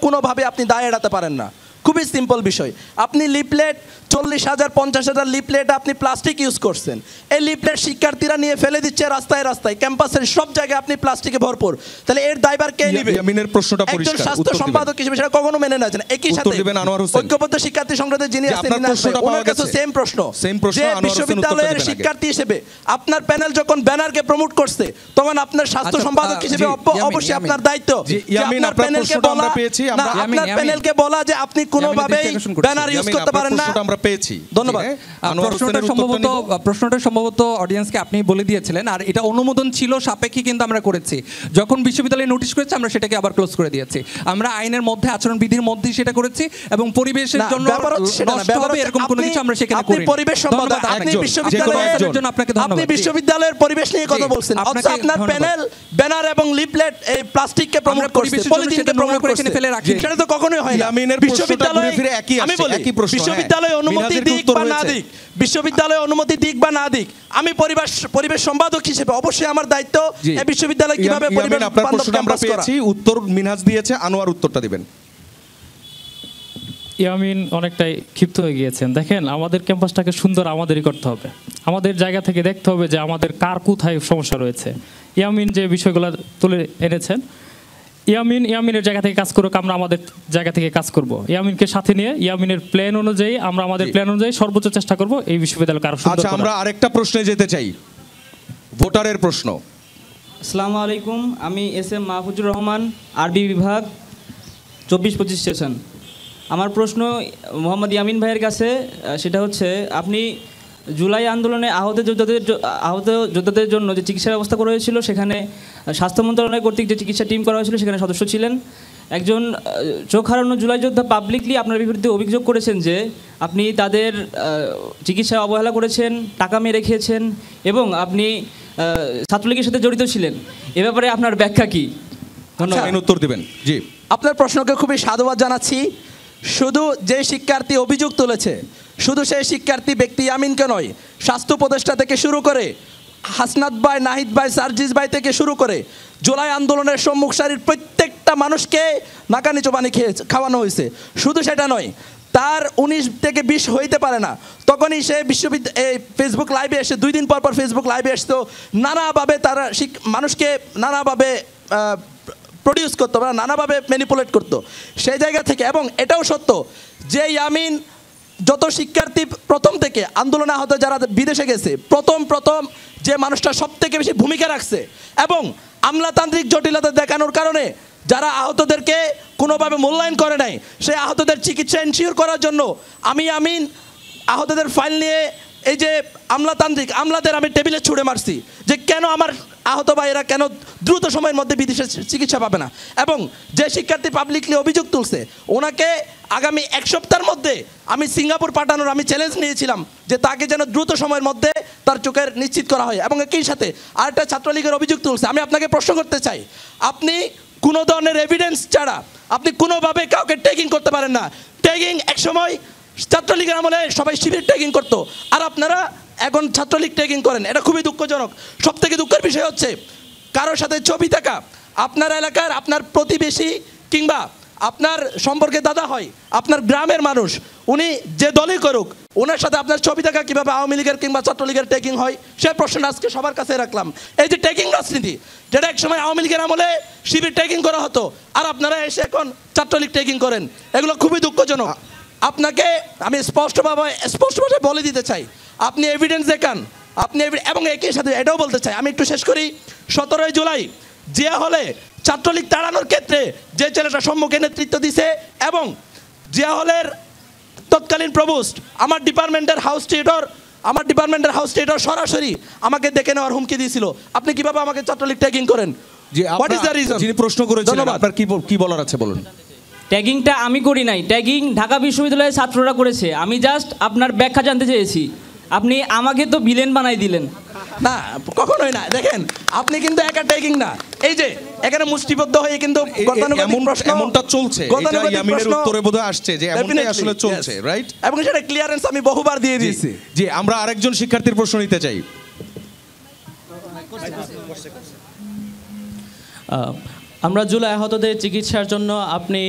কোনোভাবে আপনি দায় এড়াতে পারেন না। খুবই সিম্পল বিষয়, আপনি লিফলেট 40,000 50,000 লিফলেট আপনি প্লাস্টিক ইউজ করছেন, এই লিফলেট শিক্ষার্থীরা নিয়ে ফেলে দিচ্ছে রাস্তায় রাস্তায়, ক্যাম্পাসের সব জায়গায় আপনি প্লাস্টিকে ভরপুর, তাহলে এর দায়ভার কে নেবে? ইয়ামিনের প্রশ্নটা একজন পরিষ্কার, স্বাস্থ্য সম্পাদক হিসেবে সেটা কখনো মেনে নেওয়া যায় না। একই সাথে ঐক্যবদ্ধ শিক্ষার্থী সংসদের যিনি আছেন ওনার কাছে সেম প্রশ্ন যে বিশ্ববিদ্যালয়ের শিক্ষার্থী হিসেবে আপনার প্যানেল যখন ব্যানারকে প্রমোট করছে তখন আপনার স্বাস্থ্য সম্পাদক হিসেবে অবশ্যই আপনার দায়িত্ব আপনার প্যানেলকে বলা যে আপনি কোনোভাবেই ব্যানার ইউজ করতে পারেন না। আমরা পেয়েছি, ধন্যবাদ। প্রশ্নটা সম্ভবত অডিয়েন্সকে আপনি বলে দিয়েছিলেন, আর এটা অনুমোদন ছিল সাপেক্ষে কিন্তু আমরা করেছি। যখন বিশ্ববিদ্যালয়ে নোটিশ করেছে আমরা সেটাকে আবার ক্লোজ করে দিয়েছি। আমরা আইনের মধ্যে, আচরণ বিধির মধ্যেই সেটা করেছি এবং পরিবেশের জন্য নষ্ট হবে এরকম কোনো কিছু আমরা সেখানে করিনি। পরিবেশ সম্পাদক, আপনি বিশ্ববিদ্যালয়ের জন্য আপনাকে ধন্যবাদ। আপনি বিশ্ববিদ্যালয়ের পরিবেশ নিয়ে কথা বলছেন, আপনার প্যানেল ব্যানার এবং লিফলেট এই প্লাস্টিককে প্রমোট করছে, পলিথিনকে প্রমোট করছে, ফেলে রাখি, সেটা তো কখনোই হয় না। বিশ্ববিদ্যালয় অনুমতি দিক বা না দিক, বিশ্ববিদ্যালয় অনুমতি দিক বা না দিক, আমি পরিবেশ সম্পাদক হিসেবে অবশ্যই আমার দায়িত্ব এই বিশ্ববিদ্যালয় কিভাবে পরিবেশ বান্ধব ক্যাম্পাস করা। উত্তর মিনহাজ দিয়েছে, আনোয়ার উত্তরটা দিবেন। ইয়ামিন অনেকটাই ক্ষিপ্ত হয়ে গিয়েছেন। দেখেন, আমাদের ক্যাম্পাসটাকে সুন্দর আমাদেরই করতে হবে, আমাদের জায়গা থেকে দেখতে হবে যে আমাদের কার কোথায় সমস্যা রয়েছে। ইয়ামিন যে বিষয়গুলো তুলে এনেছেন, ইয়ামিনের জায়গা থেকে কাজ করুক, আমরা আমাদের জায়গা থেকে কাজ করব। ইয়ামিনকে সাথে নিয়ে ইয়ামিনের প্ল্যান অনুযায়ী আমরা আমাদের প্ল্যান অনুযায়ী সর্বোচ্চ চেষ্টা করব এই বিশ্ববিদ্যালয়কে আরো সুন্দর। আচ্ছা, আমরা আরেকটা প্রশ্নে যেতে চাই, ভোটারের প্রশ্ন। আসসালামু আলাইকুম, আমি SM মাহফুজুর রহমান, আরবি বিভাগ 24-25 সেশন। আমার প্রশ্ন মোহাম্মদ ইয়ামিন ভাইয়ের কাছে, সেটা হচ্ছে আপনি জুলাই আন্দোলনে আহত যোদ্ধাদের জন্য যে চিকিৎসা ব্যবস্থা করা হয়েছিল সেখানে স্বাস্থ্য মন্ত্রণালয় কর্তৃক যে চিকিৎসা টিম করা হয়েছিল সেখানে সদস্য ছিলেন। একজন চোখ হারানো জুলাই যোদ্ধা পাবলিকলি আপনার বিরুদ্ধে অভিযোগ করেছেন যে আপনি তাদের চিকিৎসায় অবহেলা করেছেন, টাকা মেরে খেয়েছেন এবং আপনি ছাত্রলীগের সাথে জড়িত ছিলেন। এ ব্যাপারে আপনার ব্যাখ্যা কি? ধন্যবাদ, উত্তর দিবেন। জি, আপনার প্রশ্নকে খুবই সাধুবাদ জানাচ্ছি। শুধু যে শিক্ষার্থী অভিযোগ তুলেছে, শুধু সেই শিক্ষার্থী ব্যক্তি ইয়ামিনকে নয়, স্বাস্থ্য উপদেষ্টা থেকে শুরু করে হাসনাত ভাই, নাহিদ ভাই, সার্জিস ভাই থেকে শুরু করে জুলাই আন্দোলনের সম্মুখ সারির প্রত্যেকটা মানুষকে নাকানি চোবানি খাওয়ানো হয়েছে। শুধু সেটা নয়, তার 19 থেকে 20 হইতে পারে না, তখনই সে এই ফেসবুক লাইভে এসে 2 দিন পর ফেসবুক লাইভে আসতো, নানাভাবে তারা মানুষকে নানাভাবে প্রডিউস করতো, মানে নানাভাবে ম্যানিপুলেট করতো সেই জায়গা থেকে। এবং এটাও সত্য যে ইয়ামিন যত শিক্ষার্থী প্রথম থেকে আন্দোলনে আহত যারা বিদেশে গেছে, প্রথম যে মানুষটা সব থেকে বেশি ভূমিকা রাখছে এবং আমলাতান্ত্রিক জটিলতা দেখানোর কারণে যারা আহতদেরকে কোনোভাবে মূল্যায়ন করে নাই, সেই আহতদের চিকিৎসা এনশিওর করার জন্য আমি আহতদের ফাইল নিয়ে এই যে আমলাদের আমি টেবিলে ছুঁড়ে মারছি যে কেন আমার আহত ভাইয়েরা কেন দ্রুত সময়ের মধ্যে বিদেশে চিকিৎসা পাবে না। এবং যে শিক্ষার্থী পাবলিকলি অভিযোগ তুলছে ওনাকে আগামী 1 সপ্তাহের মধ্যে আমি সিঙ্গাপুর পাঠানোর আমি চ্যালেঞ্জ নিয়েছিলাম যে তাকে যেন দ্রুত সময়ের মধ্যে তার চোখের নিশ্চিত করা হয়। এবং একই সাথে আরেকটা ছাত্রলীগের অভিযোগ তুলছে। আমি আপনাকে প্রশ্ন করতে চাই, আপনি কোনো ধরনের এভিডেন্স ছাড়া আপনি কোনোভাবে কাউকে ট্যাগিং করতে পারেন না। ট্যাগিং একসময় ছাত্রলীগের আমলে সবাই শিবির ট্যাগিং করতো, আর আপনারা এখন ছাত্রলীগ ট্যাগিং করেন, এটা খুবই দুঃখজনক। সবথেকে দুঃখের বিষয় হচ্ছে কারোর সাথে ছবি থাকা, আপনার এলাকার আপনার প্রতিবেশী কিংবা আপনার সম্পর্কে দাদা হয়, আপনার গ্রামের মানুষ, উনি যে দলই করুক ওনার সাথে আপনার ছবি থাকা কীভাবে আওয়ামী লীগের কিংবা ছাত্রলীগের ট্যাগিং হয় সে প্রশ্নটা আজকে সবার কাছে রাখলাম। এই যে ট্যাগিং রাজনীতি, যেটা একসময় আওয়ামী লীগের আমলে শিবির ট্যাগিং করা হতো, আর আপনারা এসে এখন ছাত্রলীগ ট্যাগিং করেন, এগুলো খুবই দুঃখজনক। আপনাকে আমি স্পষ্টভাবে বলে দিতে চাই, আপনি এভিডেন্স দেখান, এবং একই সাথে এটাও বলতে চাই, আমি একটু শেষ করি। 17 জুলাই জিয়া হলে ছাত্রলীগ তাড়ানোর ক্ষেত্রে যে ছেলেটা সম্মুখে নেতৃত্ব দিছে এবং জিয়া হলের তৎকালীন প্রভোস্ট আমার ডিপার্টমেন্টের হাউস টিউটর সরাসরি আমাকে দেখে নেওয়ার হুমকি দিয়েছিল। আপনি কিভাবে আমাকে ছাত্রলীগ ট্যাগিং করেন? What is the reason? যিনি প্রশ্ন করেছিলেন আপনার কি বলার আছে বলুন। ট্যাগিংটা আমি করি নাই, ট্যাগিং ঢাকা বিশ্ববিদ্যালয়ের ছাত্ররা করেছে। আমি জাস্ট আপনার ব্যাখ্যা জানতে চেয়েছি। আপনি আমাকে তো ভিলেন বানাই দিলেন। না, কখনোই না। দেখেন, আপনি কিন্তু একা ট্যাগিং না, এই যে এখানে মুষ্টিবদ্ধ হয়ে কিন্তু এমনটা চলছে, এটা ইয়ামিনের উত্তরে বোধহয় আসছে যে এমনটাই আসলে চলছে, রাইট? এবং সেটা ক্লিয়ারেন্স আমি বহুবার দিয়ে দিয়েছি। জি, আমরা আরেকজন শিক্ষার্থীর প্রশ্ন নিতে চাই। আমরা জুলাই আহতদের চিকিৎসার জন্য আপনি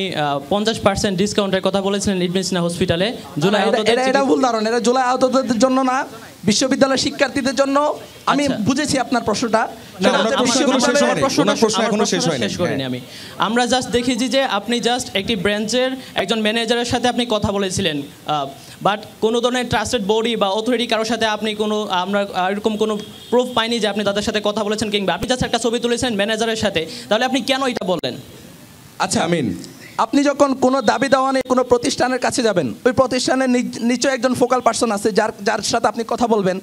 50% ডিসকাউন্টের কথা বলেছিলেন ইডমেসিনা হসপিটালে। জুলাই আহতদের এটা ভুল ধারণা, এটা জুলাই আহতদের জন্য না, বিশ্ববিদ্যালয়ের শিক্ষার্থীদের জন্য। আমি বুঝেছি আপনার প্রশ্নটা। আমরা জাস্ট দেখেছি যে আপনি জাস্ট একটি ব্রাঞ্চের একজন ম্যানেজারের সাথে আপনি কথা বলেছিলেন, বাট কোনো ধরনের ট্রাস্টেড বডি বা অথরিটি কারোর সাথে আপনি আমরা এরকম কোনো প্রুফ পাইনি যে আপনি তাদের সাথে কথা বলেছেন, কিংবা আপনি জাস্ট একটা ছবি তুলেছেন ম্যানেজারের সাথে। তাহলে আপনি কেন এটা বললেন? আচ্ছা, আপনি যখন কোনো দাবি দেওয়া নিয়ে কোনো প্রতিষ্ঠানের কাছে যাবেন, ওই প্রতিষ্ঠানের নিশ্চয়ই একজন ফোকাল পার্সন আছে যার সাথে আপনি কথা বলবেন।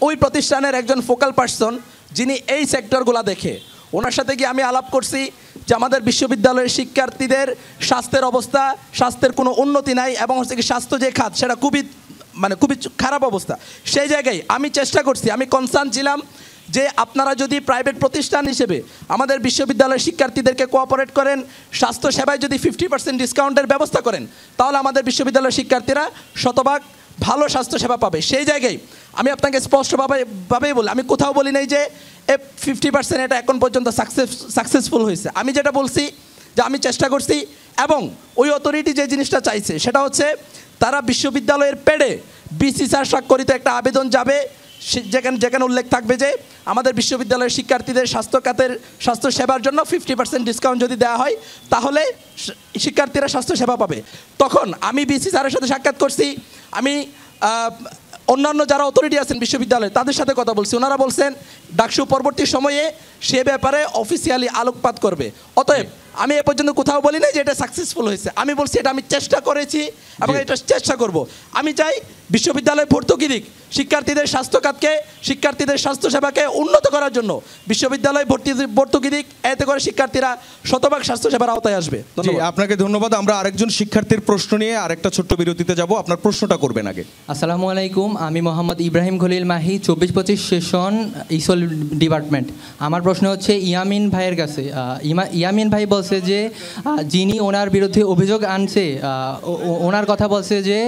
ওই প্রতিষ্ঠানের একজন ফোকাল পার্সন যিনি এই সেক্টরগুলো দেখে, ওনার সাথে গিয়ে আমি আলাপ করছি যে আমাদের বিশ্ববিদ্যালয়ের শিক্ষার্থীদের স্বাস্থ্যের অবস্থা, স্বাস্থ্যের কোনো উন্নতি নাই, এবং হচ্ছে কি স্বাস্থ্য যে খাত সেটা খুবই খারাপ অবস্থা। সেই জায়গায় আমি চেষ্টা করছি, আমি কনসার্ন ছিলাম যে আপনারা যদি প্রাইভেট প্রতিষ্ঠান হিসেবে আমাদের বিশ্ববিদ্যালয়ের শিক্ষার্থীদেরকে কোঅপারেট করেন, স্বাস্থ্য সেবায় যদি 50% ডিসকাউন্টের ব্যবস্থা করেন, তাহলে আমাদের বিশ্ববিদ্যালয়ের শিক্ষার্থীরা শতভাগ ভালো স্বাস্থ্যসেবা পাবে। সেই জায়গায় আমি আপনাকে স্পষ্টভাবেই বলি, আমি কোথাও বলি নাই যে 50% এটা এখন পর্যন্ত সাকসেসফুল হয়েছে। আমি যেটা বলছি যে আমি চেষ্টা করছি, এবং ওই অথরিটি যে জিনিসটা চাইছে সেটা হচ্ছে তারা বিশ্ববিদ্যালয়ের পেডে বিসিসিআর স্বাক্ষরিত একটা আবেদন যাবে, যেখানে উল্লেখ থাকবে যে আমাদের বিশ্ববিদ্যালয়ের শিক্ষার্থীদের স্বাস্থ্য সেবার জন্য 50% ডিসকাউন্ট যদি দেওয়া হয় তাহলে শিক্ষার্থীরা স্বাস্থ্যসেবা পাবে। তখন আমি বিসিসিআরের সাথে সাক্ষাৎ করছি, আমি অন্যান্য যারা অথরিটি আছেন বিশ্ববিদ্যালয়ে তাদের সাথে কথা বলছি। ওনারা বলছেন ডাকসু পরবর্তী সময়ে সে ব্যাপারে অফিসিয়ালি আলোকপাত করবে। অতএব আমি এ পর্যন্ত কোথাও বলি নাই যে এটা সাকসেসফুল হয়েছে। আমি বলছি এটা আমি চেষ্টা করেছি এবং এটা চেষ্টা করব। আমি চাই বিশ্ববিদ্যালয়ে ভর্তুকি দিক, শিক্ষার্থীদের স্বাস্থ্য খাতকে, শিক্ষার্থীদের স্বাস্থ্যসেবাকে উন্নত করার জন্য বিশ্ববিদ্যালয়ে ভর্তুকি দিক, এতে করে শিক্ষার্থীরা শতভাগ স্বাস্থ্যসেবার আওতায় আসবে। আপনাকে ধন্যবাদ। আমরা আরেকজন শিক্ষার্থীর প্রশ্ন নিয়ে আরেকটা ছোট্ট বিরতিতে যাব। আপনার প্রশ্নটা করবেন আগে। আসসালামু আলাইকুম, আমি Mohammad Ibrahim Khalil Mahi, 24-25 session isle department. আমার প্রশ্ন হচ্ছে ইয়ামিন ভাইয়ের কাছে। ইয়ামিন ভাই বলছে যে যিনি ওনার বিরুদ্ধে অভিযোগ আনছে, ওনার কথা বলছে যে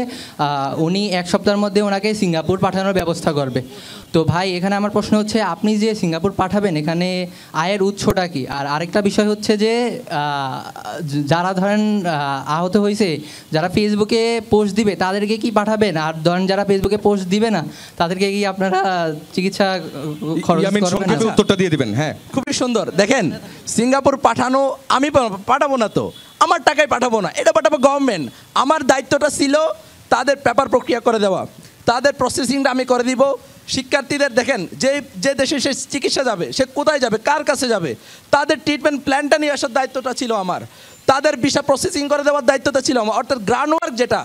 উনি 1 সপ্তাহের মধ্যে ওনাকে সিঙ্গাপুর পাঠানোর ব্যবস্থা করবে। তো ভাই, এখানে আমার প্রশ্ন হচ্ছে আপনি যে সিঙ্গাপুর পাঠাবেন এখানে আয়ের উৎসটা কি? আর আরেকটা বিষয় হচ্ছে যে যারা ধরেন আহত হয়েছে, যারা ফেসবুকে পোস্ট দিবে তাদেরকে কি পাঠাবেন? আর ধরেন যারা ফেসবুকে পোস্ট দিবে না তাদেরকে কি আপনারা চিকিৎসা খরচ করবেন? উত্তরটা দিয়ে দিবেন। হ্যাঁ, খুবই সুন্দর। দেখেন, সিঙ্গাপুর পাঠানো আমি পাঠাবো না, তো আমার টাকায় পাঠাবো না, এটা পাঠাবো গভর্নমেন্ট। আমার দায়িত্বটা ছিল তাদের পেপার প্রক্রিয়া করে দেওয়া, তাদের প্রসেসিংটা আমি করে দিব। শিক্ষার্থীদের দেখেন যে দেশে সে চিকিৎসা যাবে, সে কোথায় যাবে, কার কাছে যাবে, তাদের ট্রিটমেন্ট প্ল্যানটা নিয়ে আসার দায়িত্বটা ছিল আমার, তাদের ভিসা প্রসেসিং করে দেওয়ার দায়িত্বটা ছিল আমার। অর্থাৎ গ্রাউন্ড ওয়ার্ক যেটা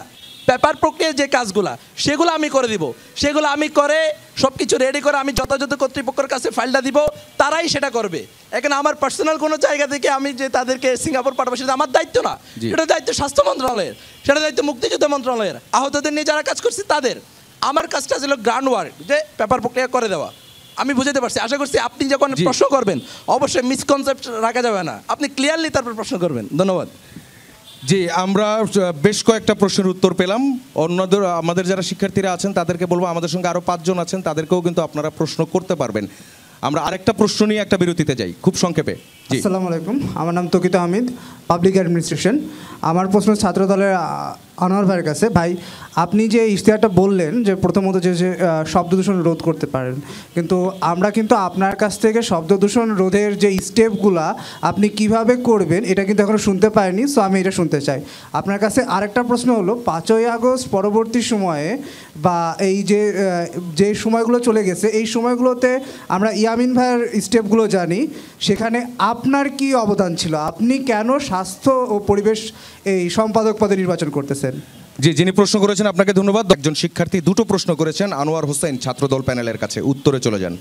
পেপার প্রক্রিয়ার যে কাজগুলো সেগুলো আমি করে দিব, সেগুলো আমি করে সব কিছু রেডি করে আমি যথাযথ কর্তৃপক্ষের কাছে ফাইলটা দিব, তারাই সেটা করবে। এখানে আমার পার্সোনাল কোনো জায়গা থেকে আমি যে তাদেরকে সিঙ্গাপুর পাঠাবো সেটা আমার দায়িত্ব না, সেটা দায়িত্ব স্বাস্থ্য মন্ত্রণালয়ের, সেটা দায়িত্ব মুক্তিযুদ্ধ মন্ত্রণালয়ের, আহতদের নিয়ে যারা কাজ করছে তাদের। আমার কাজটা ছিল গ্রাউন্ড ওয়ার্ক, যে পেপার প্রক্রিয়া করে দেওয়া। আমি বুঝতে পারছি, আশা করছি আপনি যখন প্রশ্ন করবেন অবশ্যই মিসকনসেপ্ট রাখা যাবে না, আপনি ক্লিয়ারলি তারপর প্রশ্ন করবেন। ধন্যবাদ। জি, আমরা বেশ কয়েকটা প্রশ্নের উত্তর পেলাম। অন্যদের আমাদের যারা শিক্ষার্থীরা আছেন তাদেরকে বলবো, আমাদের সঙ্গে আরও 5 জন আছেন, তাদেরকেও কিন্তু আপনারা প্রশ্ন করতে পারবেন। আমরা আরেকটা প্রশ্ন নিয়ে একটা বিরতিতে যাই খুব সংক্ষেপে। জি, আসসালামু আলাইকুম, আমার নাম তৌকিত আহমেদ, পাবলিক অ্যাডমিনিস্ট্রেশন। আমার প্রশ্ন ছাত্র দলের আনোয়ার ভাইয়ের কাছে। ভাই, আপনি যে ইশতেহারটা বললেন যে প্রথমত যে শব্দ দূষণ রোধ করতে পারেন, কিন্তু আমরা কিন্তু আপনার কাছ থেকে শব্দ দূষণ রোধের যে স্টেপগুলা আপনি কিভাবে করবেন এটা কিন্তু এখনও শুনতে পাইনি। সো আমি এটা শুনতে চাই আপনার কাছে। আরেকটা প্রশ্ন হলো, 5ই আগস্ট পরবর্তী সময়ে বা এই যে সময়গুলো চলে গেছে, এই সময়গুলোতে আমরা ইয়ামিন ভাইয়ের স্টেপগুলো জানি, সেখানে আপনার কি অবদান ছিল? আপনি কেন স্বাস্থ্য ও পরিবেশ এই সম্পাদক পদে নির্বাচন করতেছেন? জি, যিনি প্রশ্ন করেছেন আপনাকে ধন্যবাদ। একজন শিক্ষার্থী 2টো প্রশ্ন করেছেন, আনোয়ার হোসেন ছাত্রদল প্যানেলের কাছে, উত্তরে চলে যান।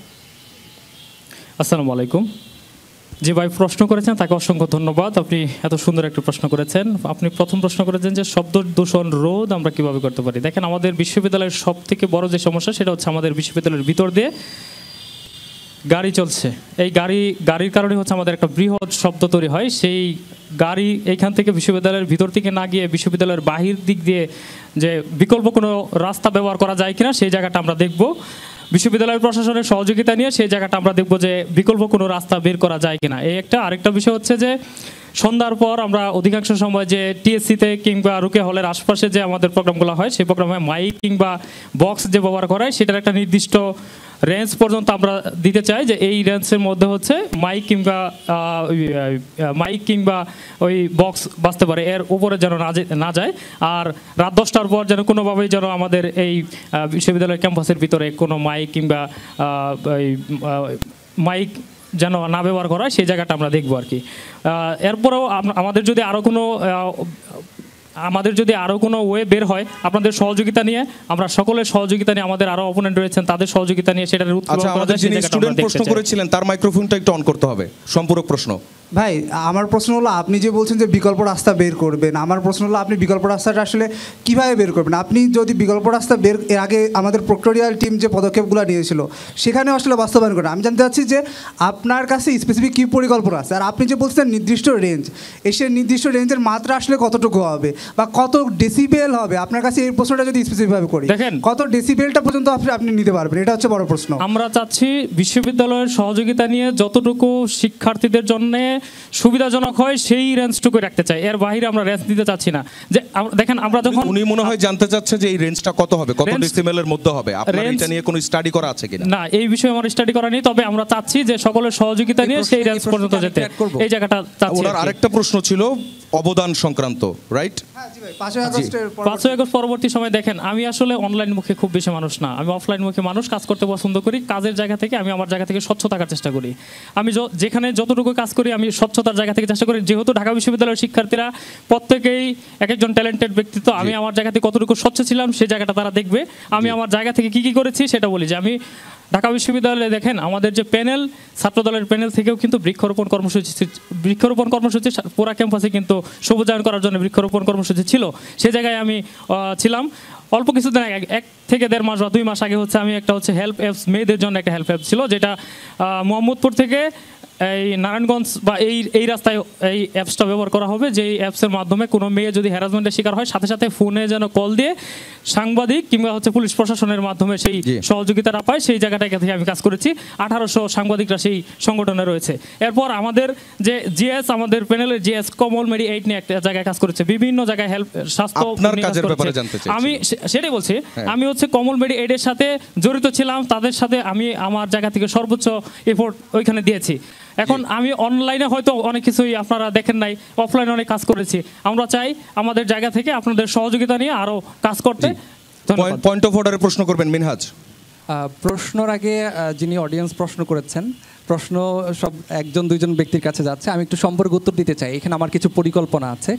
আসসালামু আলাইকুম। যে ভাই প্রশ্ন করেছেন তাকে অসংখ্য ধন্যবাদ, আপনি এত সুন্দর একটা প্রশ্ন করেছেন। আপনি প্রথম প্রশ্ন করেছেন যে শব্দ দূষণ রোধ আমরা কিভাবে করতে পারি। দেখেন, আমাদের বিশ্ববিদ্যালয়ের সব থেকে বড় যে সমস্যা সেটা হচ্ছে আমাদের বিশ্ববিদ্যালয়ের ভিতর দিয়ে গাড়ি চলছে। এই গাড়ির কারণে হচ্ছে আমাদের একটা বৃহৎ শব্দ তৈরি হয়। সেই গাড়ি এইখান থেকে বিশ্ববিদ্যালয়ের ভিতর থেকে না গিয়ে বিশ্ববিদ্যালয়ের বাহির দিক দিয়ে যে বিকল্প কোনো রাস্তা ব্যবহার করা যায় কিনা সেই জায়গাটা আমরা দেখব। বিশ্ববিদ্যালয়ের প্রশাসনের সহযোগিতা নিয়ে সেই জায়গাটা আমরা দেখব যে বিকল্প কোনো রাস্তা বের করা যায় কিনা। এই একটা। আরেকটা বিষয় হচ্ছে যে সন্ধ্যার পর আমরা অধিকাংশ সময় যে টিএসসিতে কিংবা রুকিয়া হলের আশপাশে যে আমাদের প্রোগ্রামগুলো হয়, সেই প্রোগ্রামে মাইক কিংবা বক্স যে ব্যবহার করা হয় সেটার একটা নির্দিষ্ট রেঞ্জ পর্যন্ত আমরা দিতে চাই, যে এই রেঞ্জের মধ্যে হচ্ছে মাইক কিংবা ওই বক্স বাজতে পারে, এর উপরে যেন না যায়। আর রাত 10টার পর যেন কোনোভাবেই যেন আমাদের এই বিশ্ববিদ্যালয়ের ক্যাম্পাসের ভিতরে কোনো মাইক কিংবা মাইক যেন না ব্যবহার করা হয়, সেই জায়গাটা আমরা দেখবো আর কি। এরপরেও আমাদের যদি আরও কোনো ওয়ে বের হয় আপনাদের সহযোগিতা নিয়ে, আমরা সকলের সহযোগিতা নিয়ে, আমাদের আরও অপোনেন্ট রয়েছেন তাদের সহযোগিতা নিয়ে সেটার আমাদের যিনি স্টুডেন্ট প্রশ্ন করেছিলেন তার মাইক্রোফোনটা একটু অন করতে হবে। সম্পূরক প্রশ্ন। ভাই, আমার প্রশ্ন হলো, আপনি যে বলছেন যে বিকল্প রাস্তা বের করবেন, আমার প্রশ্ন হলো আপনি বিকল্প রাস্তাটা আসলে কীভাবে বের করবেন? আপনি যদি বিকল্প রাস্তা এর আগে আমাদের প্রক্টোরিয়াল টিম যে পদক্ষেপগুলো নিয়েছিল সেখানে আসলে বাস্তবায়ন করেন, আমি জানতে চাচ্ছি যে আপনার কাছে স্পেসিফিক কী পরিকল্পনা আছে? আর আপনি যে বলছেন নির্দিষ্ট রেঞ্জ, সেই নির্দিষ্ট রেঞ্জের মাত্রা আসলে কতটুকু হবে বা কত ডেসিবেল হবে? আপনার কাছে এই প্রশ্নটা যদি স্পেসিফিকভাবে করি, দেখেন কত ডেসিবেলটা পর্যন্ত আপনি নিতে পারবেন, এটা হচ্ছে বড় প্রশ্ন। আমরা চাচ্ছি বিশ্ববিদ্যালয়ের সহযোগিতা নিয়ে যতটুকু শিক্ষার্থীদের জন্য সুবিধাজনক হয় সেই রেঞ্জটুকু রাখতে চাই, এর বাইরে আমরা রেঞ্জ দিতে চাচ্ছি না। যে দেখেন, আমরা যখন উনি মনে হয় জানতে চাচ্ছে যে এই রেঞ্জটা কত হবে, কত ডেসিবেলের মধ্যে হবে। আপনার এটা নিয়ে কোনো স্টাডি করা আছে কিনা? না, এই বিষয়ে আমার স্টাডি করা নেই, তবে আমরা চাচ্ছি যে সকলের সহযোগিতা নিয়ে সেই রেঞ্জ পর্যন্ত যেতে, এই জায়গাটা চাচ্ছি। ওনার আরেকটা প্রশ্ন ছিল অবদান সংক্রান্ত, রাইট? 5ই আগস্ট পরবর্তী সময় দেখেন, আমি আসলে অনলাইন মুখে খুব বেশি মানুষ না, আমি অফলাইন মুখে মানুষ, কাজ করতে পছন্দ করি। কাজের জায়গা থেকে আমি আমার জায়গা থেকে স্বচ্ছ থাকার চেষ্টা করি। আমি যেখানে যতটুকু কাজ করি আমি স্বচ্ছতার জায়গা থেকে চেষ্টা করি। যেহেতু ঢাকা বিশ্ববিদ্যালয়ের শিক্ষার্থীরা প্রত্যেকেই এক একজন ট্যালেন্টেড ব্যক্তিত্ব, আমি আমার জায়গা থেকে কতটুকু স্বচ্ছ ছিলাম সেই জায়গাটা তারা দেখবে। আমি আমার জায়গা থেকে কি করেছি সেটা বলি, যে আমি ঢাকা বিশ্ববিদ্যালয়ে দেখেন আমাদের যে প্যানেল, ছাত্রদলের প্যানেল থেকেও কিন্তু বৃক্ষরোপণ কর্মসূচি পুরা ক্যাম্পাসে কিন্তু সবুজায়ন করার জন্য বৃক্ষরোপণ কর্মসূচি ছিল, সে জায়গায় আমি ছিলাম। অল্প কিছুদিন আগে 1 থেকে 1.5 মাস বা 2 মাস আগে হচ্ছে আমি একটা হচ্ছে হেল্প অ্যাপস, মেয়েদের জন্য একটা হেল্প অ্যাপ ছিল, যেটা মোহাম্মদপুর থেকে এই নারায়ণগঞ্জ বা এই রাস্তায় এই অ্যাপসটা ব্যবহার করা হবে, যে এই অ্যাপসের মাধ্যমে কোনো মেয়ে যদি হ্যারাসমেন্টের শিকার হয় সাথে সাথে ফোনে যেন কল দিয়ে সাংবাদিক কিংবা হচ্ছে পুলিশ প্রশাসনের মাধ্যমে সেই সহযোগিতাটা পায়, সেই জায়গাটা থেকে আমি কাজ করেছি। 1800 সাংবাদিকরা সেই সংগঠনে রয়েছে। এরপর আমাদের যে জিএস, আমাদের প্যানেলের জিএস কমল মেডি 8 নিয়ে একটা জায়গায় কাজ করেছে, বিভিন্ন জায়গায় হেল্প স্বাস্থ্য আমি সেটাই বলছি। আমি হচ্ছে কমল মেডি 8 এর সাথে জড়িত ছিলাম, তাদের সাথে আমি আমার জায়গা থেকে সর্বোচ্চ এফোর্ট ওইখানে দিয়েছি। এখন আমি অনলাইনে হয়তো অনেক কিছুই আপনারা দেখেন নাই, অফলাইনে অনেক কাজ করেছি। আমরা চাই আমাদের জায়গা থেকে আপনাদের সহযোগিতা নিয়ে আরো কাজ করতে। পয়েন্ট অফ অর্ডারে প্রশ্ন করবেন মিনহাজ। প্রশ্নর আগে যিনি অডিয়েন্স প্রশ্ন করেছেন, প্রশ্ন সব একজন দুইজন ব্যক্তির কাছে যাচ্ছে, আমি একটু সম্পর্কে উত্তর দিতে চাই। এখানে আমার কিছু পরিকল্পনা আছে।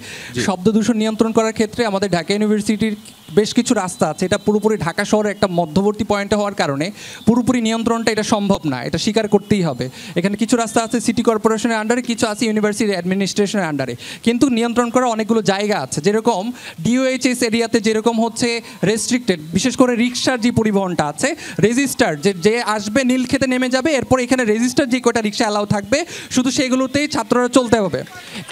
শব্দ দূষণ নিয়ন্ত্রণ করার ক্ষেত্রে আমাদের ঢাকা ইউনিভার্সিটির বেশ কিছু রাস্তা আছে, এটা পুরোপুরি ঢাকা শহরের একটা মধ্যবর্তী পয়েন্টে হওয়ার কারণে পুরোপুরি নিয়ন্ত্রণটা এটা সম্ভব না, এটা স্বীকার করতেই হবে। এখানে কিছু রাস্তা আছে সিটি কর্পোরেশনের আন্ডারে, কিছু আছে ইউনিভার্সিটি অ্যাডমিনিস্ট্রেশনের আন্ডারে, কিন্তু নিয়ন্ত্রণ করার অনেকগুলো জায়গা আছে। যেরকম ডিওএইচএস এরিয়াতে যেরকম হচ্ছে রেস্ট্রিক্টেড, বিশেষ করে রিক্সার যে পরিবহনটা আছে রেজিস্টার, যে আসবে নীলক্ষেতে নেমে যাবে, এরপর এখানে রেজিস্টার যে কয়টা রিক্সা অ্যালাউ থাকবে শুধু সেগুলোতেই ছাত্ররা চলতে হবে।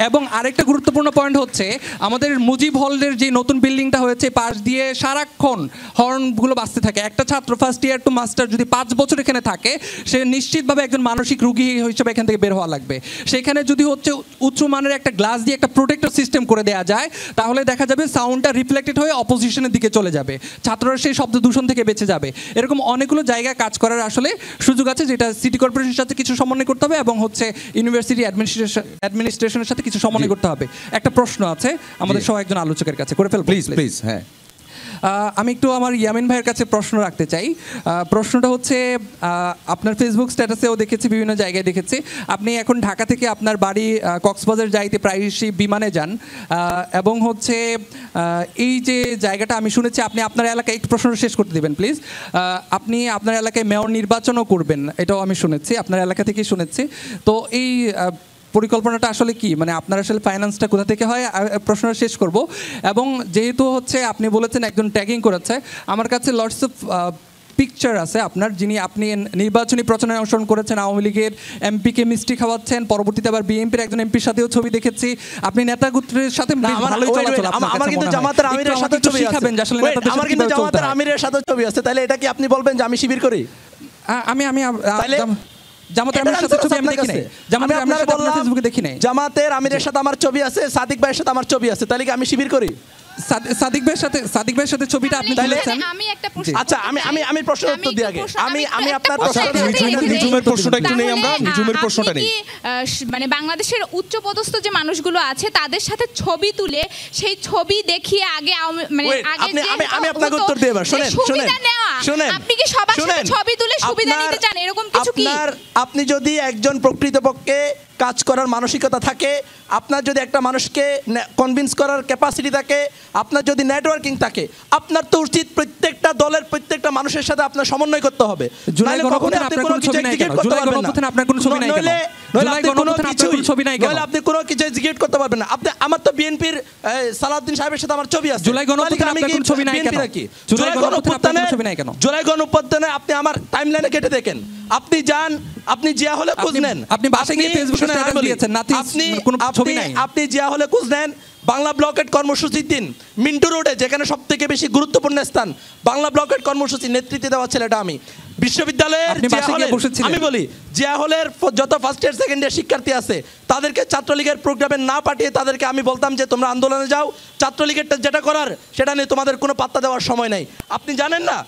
এবং আরেকটা গুরুত্বপূর্ণ পয়েন্ট হচ্ছে আমাদের মুজিব হলের যে নতুন বিল্ডিংটা হয়েছে পাশ দিয়ে সারাক্ষণ হর্নগুলো বাজতে থাকে। একটা ছাত্র ফার্স্ট ইয়ার টু মাস্টার যদি 5 বছর এখানে থাকে, সে নিশ্চিতভাবে একজন মানসিক রোগী হিসেবে এখান থেকে বের হওয়া লাগবে। সেখানে যদি হচ্ছে উচ্চমানের একটা গ্লাস দিয়ে একটা প্রোটেক্টর সিস্টেম করে দেওয়া যায়, তাহলে দেখা যাবে সাউন্ডটা রিফ্লেক্টেড হয়ে অপোজিশনের দিকে চলে যাবে, ছাত্ররা সেই শব্দ দূষণ থেকে বেঁচে যাবে। এরকম অনেকগুলো জায়গায় কাজ করার আসলে সুযোগ আছে, যেটা সিটি কর্পোরেশনের সাথে কিছু সমন্বয় করতে হবে এবং হচ্ছে ইউনিভার্সিটি অ্যাডমিনিস্ট্রেশনের সাথে কিছু সমন্বয় করতে হবে। একটা প্রশ্ন আছে আমাদের সহ একজন আলোচকের কাছে, করে ফেল প্লিজ প্লিজ। হ্যাঁ, আমি একটু আমার ইয়ামিন ভাইয়ের কাছে প্রশ্ন রাখতে চাই। প্রশ্নটা হচ্ছে আপনার ফেসবুক স্ট্যাটাসেও দেখেছি, বিভিন্ন জায়গায় দেখেছি আপনি এখন ঢাকা থেকে আপনার বাড়ি কক্সবাজার যাইতে প্রায়শই বিমানে যান, এবং হচ্ছে এই যে জায়গাটা আমি শুনেছি আপনি আপনার এলাকায়, একটু প্রশ্ন শেষ করতে দেবেন প্লিজ, আপনি আপনার এলাকায় মেয়র নির্বাচনও করবেন, এটাও আমি শুনেছি, আপনার এলাকা থেকেই শুনেছি। তো এই পরিকল্পনাটা আসলে কি, মানে আপনার আসলে ফাইন্যান্সটা কোথা থেকে হয়? প্রশ্নটা শেষ করব। এবং যেহেতু হচ্ছে আপনি বলেছেন একজন ট্যাগিং করেছে, আমার কাছে লটস অফ পিকচার আছে আপনার, আপনি নির্বাচনী প্রচারণায় অংশগ্রহণ করেছেন, আওয়ামী লীগের এমপিকে মিষ্টি খাওয়াচ্ছেন, পরবর্তীতে আবার বিএনপির একজন এমপির সাথেও ছবি দেখেছি, আপনি নেতা গোত্রের সাথে ভালোই চলাচল। আমার কিন্তু জামাতের আমিরের সাথে ছবি আছে, আমার কিন্তু জামাতের আমিরের সাথে ছবি আছে, তাহলে এটা কি আপনি বলবেন যে আমি শিবির করি? জামাতের আমিরের সাথে আমার ছবি আছে, সাদিক ভাইয়ের সাথে আমার ছবি আছে, তাহলে কি আমি শিবির করি? সাদিক ভাইয়ের সাথে ছবিটা আপনি বলেছেন। আচ্ছা, আমি প্রশ্নের উত্তর দিই আগে। আমি আপনার নিজুমের প্রশ্নটা একটু নেই, আমরা নিজুমের প্রশ্নটা নেই। মানে বাংলাদেশের উচ্চপদস্থ যে মানুষগুলো আছে তাদের সাথে ছবি তুলে সেই ছবি দেখিয়ে আগে মানে আমি আপনাকে উত্তর দেব। শুনেন, আপনি কি সবার সাথে ছবি তুলে সুবিধা নিতে চান এরকম কিছু কি? আপনি যদি একজন প্রকৃতপক্ষে কাজ করার মানসিকতা থাকে, আপনার যদি একটা মানুষকে কনভিন্স করার ক্যাপাসিটি থাকে, আপনার যদি নেটওয়ার্কিং থাকে, আপনার তো উচিত প্রত্যেকটা দলের প্রত্যেকটা মানুষের সাথে আপনার সমন্বয় করতে হবে। আপনি কোনো কিছু এক্সিকিউট করতে পারবেন না। আমার তো বিএনপির সালাউদ্দিন সাহেবের সাথে আমার ছবি আছে। জুলাই গণঅভ্যুত্থানে আপনি আমার টাইমলাইনে কেটে দেখেন, আপনি যান, আপনি জিয়া হলে খোঁজ নেন, আপনি বাসায় গিয়ে ফেসবুকে স্ট্যাটাস দিয়েছেন, আপনি জিয়া হলে খোঁজ নেন। বাংলা ব্লকেট কর্মসূচির দিন মিন্টু রোডে, যেখানে সবথেকে বেশি গুরুত্বপূর্ণ স্থান, বাংলা ব্লকেট কর্মসূচি নেতৃত্বে দেওয়া ছেলেটা আমি। বিশ্ববিদ্যালয়ের আমি বলি, জিয়া হলের যত ফার্স্ট ইয়ার সেকেন্ড ইয়ার শিক্ষার্থী আছে তাদেরকে ছাত্রলীগের প্রোগ্রামে না পাঠিয়ে তাদেরকে আমি বলতাম যে তোমরা আন্দোলনে যাও, ছাত্রলীগের যেটা করার সেটা নিয়ে তোমাদের কোনো পাত্তা দেওয়ার সময় নাই। আপনি জানেন না,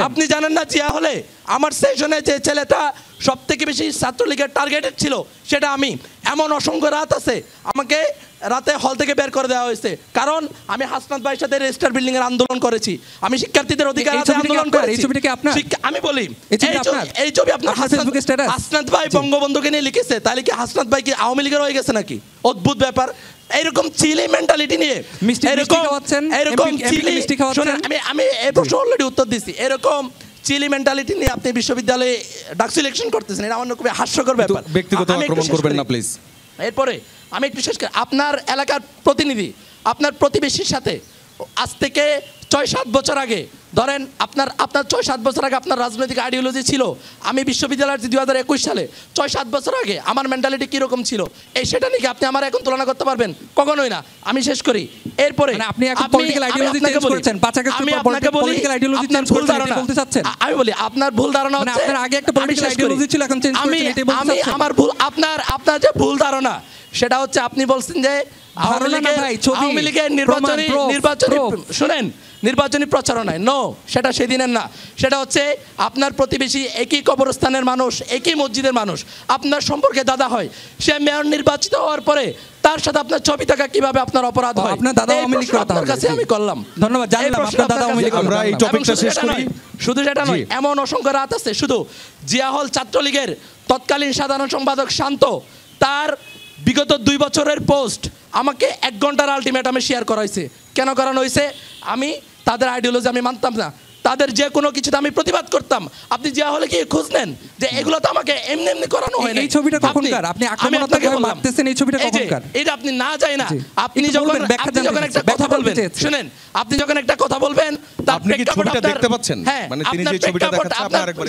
আপনি জানেন না জিয়া হলে আমার সেশনে যে ছেলেটা সব থেকে বেশি ছাত্রলীগের টার্গেটেড ছিল সেটা আমি। এমন অসংখ্য রাত আছে আমাকে রাতে হল থেকে বের করে দেওয়া হয়েছে, কারণ আমি হাসনাত ভাইয়ের সাথে রেজিস্টার বিল্ডিং এর আন্দোলন করেছি, আমি শিক্ষার্থীদের অধিকার আন্দোলন করেছি। আমি বলি এই ছবি আপনার হাসনাত ভাই বঙ্গবন্ধুকে নিয়ে লিখেছে, তাহলে কি হাসনাত ভাই কি আওয়ামী লীগের হয়ে গেছে নাকি? অদ্ভুত ব্যাপার। এরকম চিলি মেন্টালিটি নিয়ে আমি এই প্রশ্ন অলরেডি উত্তর দিচ্ছি। এরকম চিলি মেন্টালিটি নিয়ে আপনি বিশ্ববিদ্যালয়ে ডাকসু ইলেকশন করতেছেন, এটা আমার খুবই হাস্যকর ব্যাপার। ব্যক্তিগত আক্রমণ করবেন না প্লিজ। এরপরে আমি একটু শেষ করি। আপনার এলাকার প্রতিনিধি আপনার প্রতিবেশীর সাথে আজ থেকে ৬-৭ বছর আগে, ধরেন আপনার ৬-৭ বছর আগে আপনার রাজনৈতিক আইডিওলজি ছিল, আমি বিশ্ববিদ্যালয়ের 2021 সালে 6-7 বছর আগে আমার মেন্টালিটি কীরকম ছিল এই সেটা নিয়ে আপনি আমার এখন তুলনা করতে পারবেন? কখনোই না। আমি শেষ করি। এরপরে আমি বলি আপনার ভুল ধারণা হচ্ছে, আপনার যে ভুল ধারণা সেটা হচ্ছে আপনি বলছেন যে আওয়ামী লীগের নির্বাচনী নির্বাচনী প্রচারণায়। নো, সেটা সেদিনের না, সেটা হচ্ছে আপনার প্রতিবেশী, একই কবরস্থানের মানুষ, একই মসজিদের মানুষ, আপনার সম্পর্কে দাদা হয়, সে মেয়র নির্বাচিত হওয়ার পরে তার সাথে আপনার ছবি থাকা কিভাবে আপনার অপরাধ হয়? আপনার দাদা আওয়ামী লীগ করে, আপনার কাছে আমি করলাম। ধন্যবাদ, জানলাম আপনার দাদা আওয়ামী লীগ করে। আমরা এই টপিকটা শেষ করি। শুধু সেটা নয়, এমন অসংখ্য রাত আছে। শুধু জিয়াহল ছাত্রলীগের তৎকালীন সাধারণ সম্পাদক শান্ত, তার বিগত 2 বছরের পোস্ট আমাকে 1 ঘন্টার আলটিমেটামে শেয়ার করা হয়েছে। কেন করানো হয়েছে? আমি তাদের আইডিওলজি আমি মানতাম না, তাদের যে কোনো কিছুতে আমি প্রতিবাদ করতাম। আপনি যা হলে কি খোঁজ নেন যে এগুলো তো আমাকে এমনি এমনি করানো হয় না। এই ছবিটা কখনকার? আপনি আক্রমণাত্মকভাবে মারতেছেন, এই ছবিটা কখনকার? এটা আপনি না যায় না। আপনি যখন একটা কথা বলবেন, শুনেন, আপনি যখন একটা কথা বলবেন, আপনি কি ছবিটা দেখতে পাচ্ছেন? হ্যাঁ, মানে তিনি যে ছবিটা দেখাচ্ছেন আপনি আরেকবার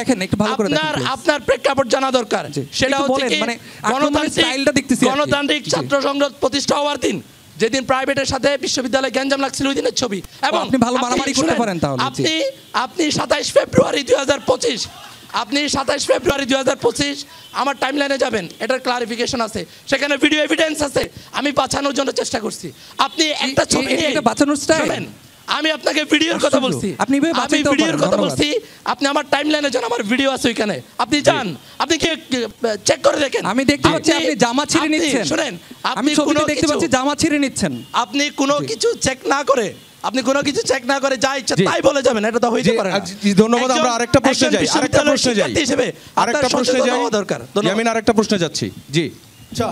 দেখেন, একটু ভালো করে দেখেন। আপনার প্রেক্ষাপট জানা দরকার। সেটা হচ্ছে কি, মানে আক্রমণের স্টাইলটা দেখতেছি। গণতান্ত্রিক ছাত্র সংসদ প্রতিষ্ঠা হওয়ার দিন, যেদিন প্রাইভেটের সাথে বিশ্ববিদ্যালয় গ্যাঞ্জাম লাগছিল, ওই দিনের ছবি। এবং আপনি ভালো মারামারি করতে পারেন তাহলে। আপনি 27 ফেব্রুয়ারি 2025, আপনি 27 ফেব্রুয়ারি 2025 আমার টাইমলাইনে যাবেন, এটার ক্লারিফিকেশন আছে, সেখানে ভিডিও এভিডেন্স আছে। আমি বাঁচানোর জন্য চেষ্টা করছি। আপনি একটা ছবি নিয়ে এটা বাঁচানোর স্টাইল। আমি আপনাকে ভিডিওর কথা বলছি, আপনি ভিডিওর কথা বলছি। আপনি আমার টাইমলাইনে যান, আমার ভিডিও আছে ওইখানে, আপনি যান, আপনি কি চেক করে দেখেন। আমি দেখতে পাচ্ছি আপনি জামা ছিঁড়ে নিচ্ছেন। শুনেন, আমি ছবিতে দেখতে পাচ্ছি জামা ছিঁড়ে নিচ্ছেন। আপনি কোনো কিছু চেক না করে, যা ইচ্ছা তাই বলে যাবেন, এটা তো হইতে পারে না। ধন্যবাদ। আমরা আরেকটা প্রশ্নে যাই, আরেকটা প্রশ্নে যাই দরকার। আমি আরেকটা প্রশ্নে যাচ্ছি। জি, আচ্ছা,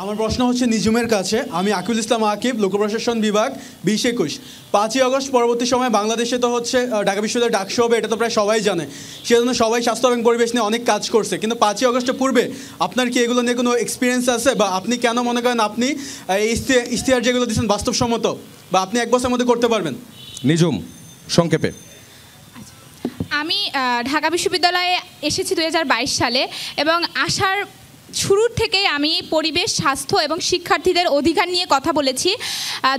আমার প্রশ্ন হচ্ছে নিজুমের কাছে। আমি আকিবুল ইসলাম আকিব, লোক প্রশাসন বিভাগ, 2021। 5ই আগস্ট পরবর্তী সময় বাংলাদেশে তো হচ্ছে ঢাকা বিশ্ববিদ্যালয় ডাকসু হবে, এটা তো প্রায় সবাই জানে। সেজন্য সবাই স্বাস্থ্য এবং পরিবেশ নিয়ে অনেক কাজ করছে, কিন্তু 5ই আগস্টের পূর্বে আপনার কি এগুলো নিয়ে কোনো এক্সপিরিয়েন্স আছে, বা আপনি কেন মনে করেন আপনি এই ইশতেহার যেগুলো দিচ্ছেন বাস্তবসম্মত, বা আপনি 1 বছরের মধ্যে করতে পারবেন? নিজুম, সংক্ষেপে। আমি ঢাকা বিশ্ববিদ্যালয়ে এসেছি 2022 সালে, এবং আসার শুরুর থেকে আমি পরিবেশ, স্বাস্থ্য এবং শিক্ষার্থীদের অধিকার নিয়ে কথা বলেছি।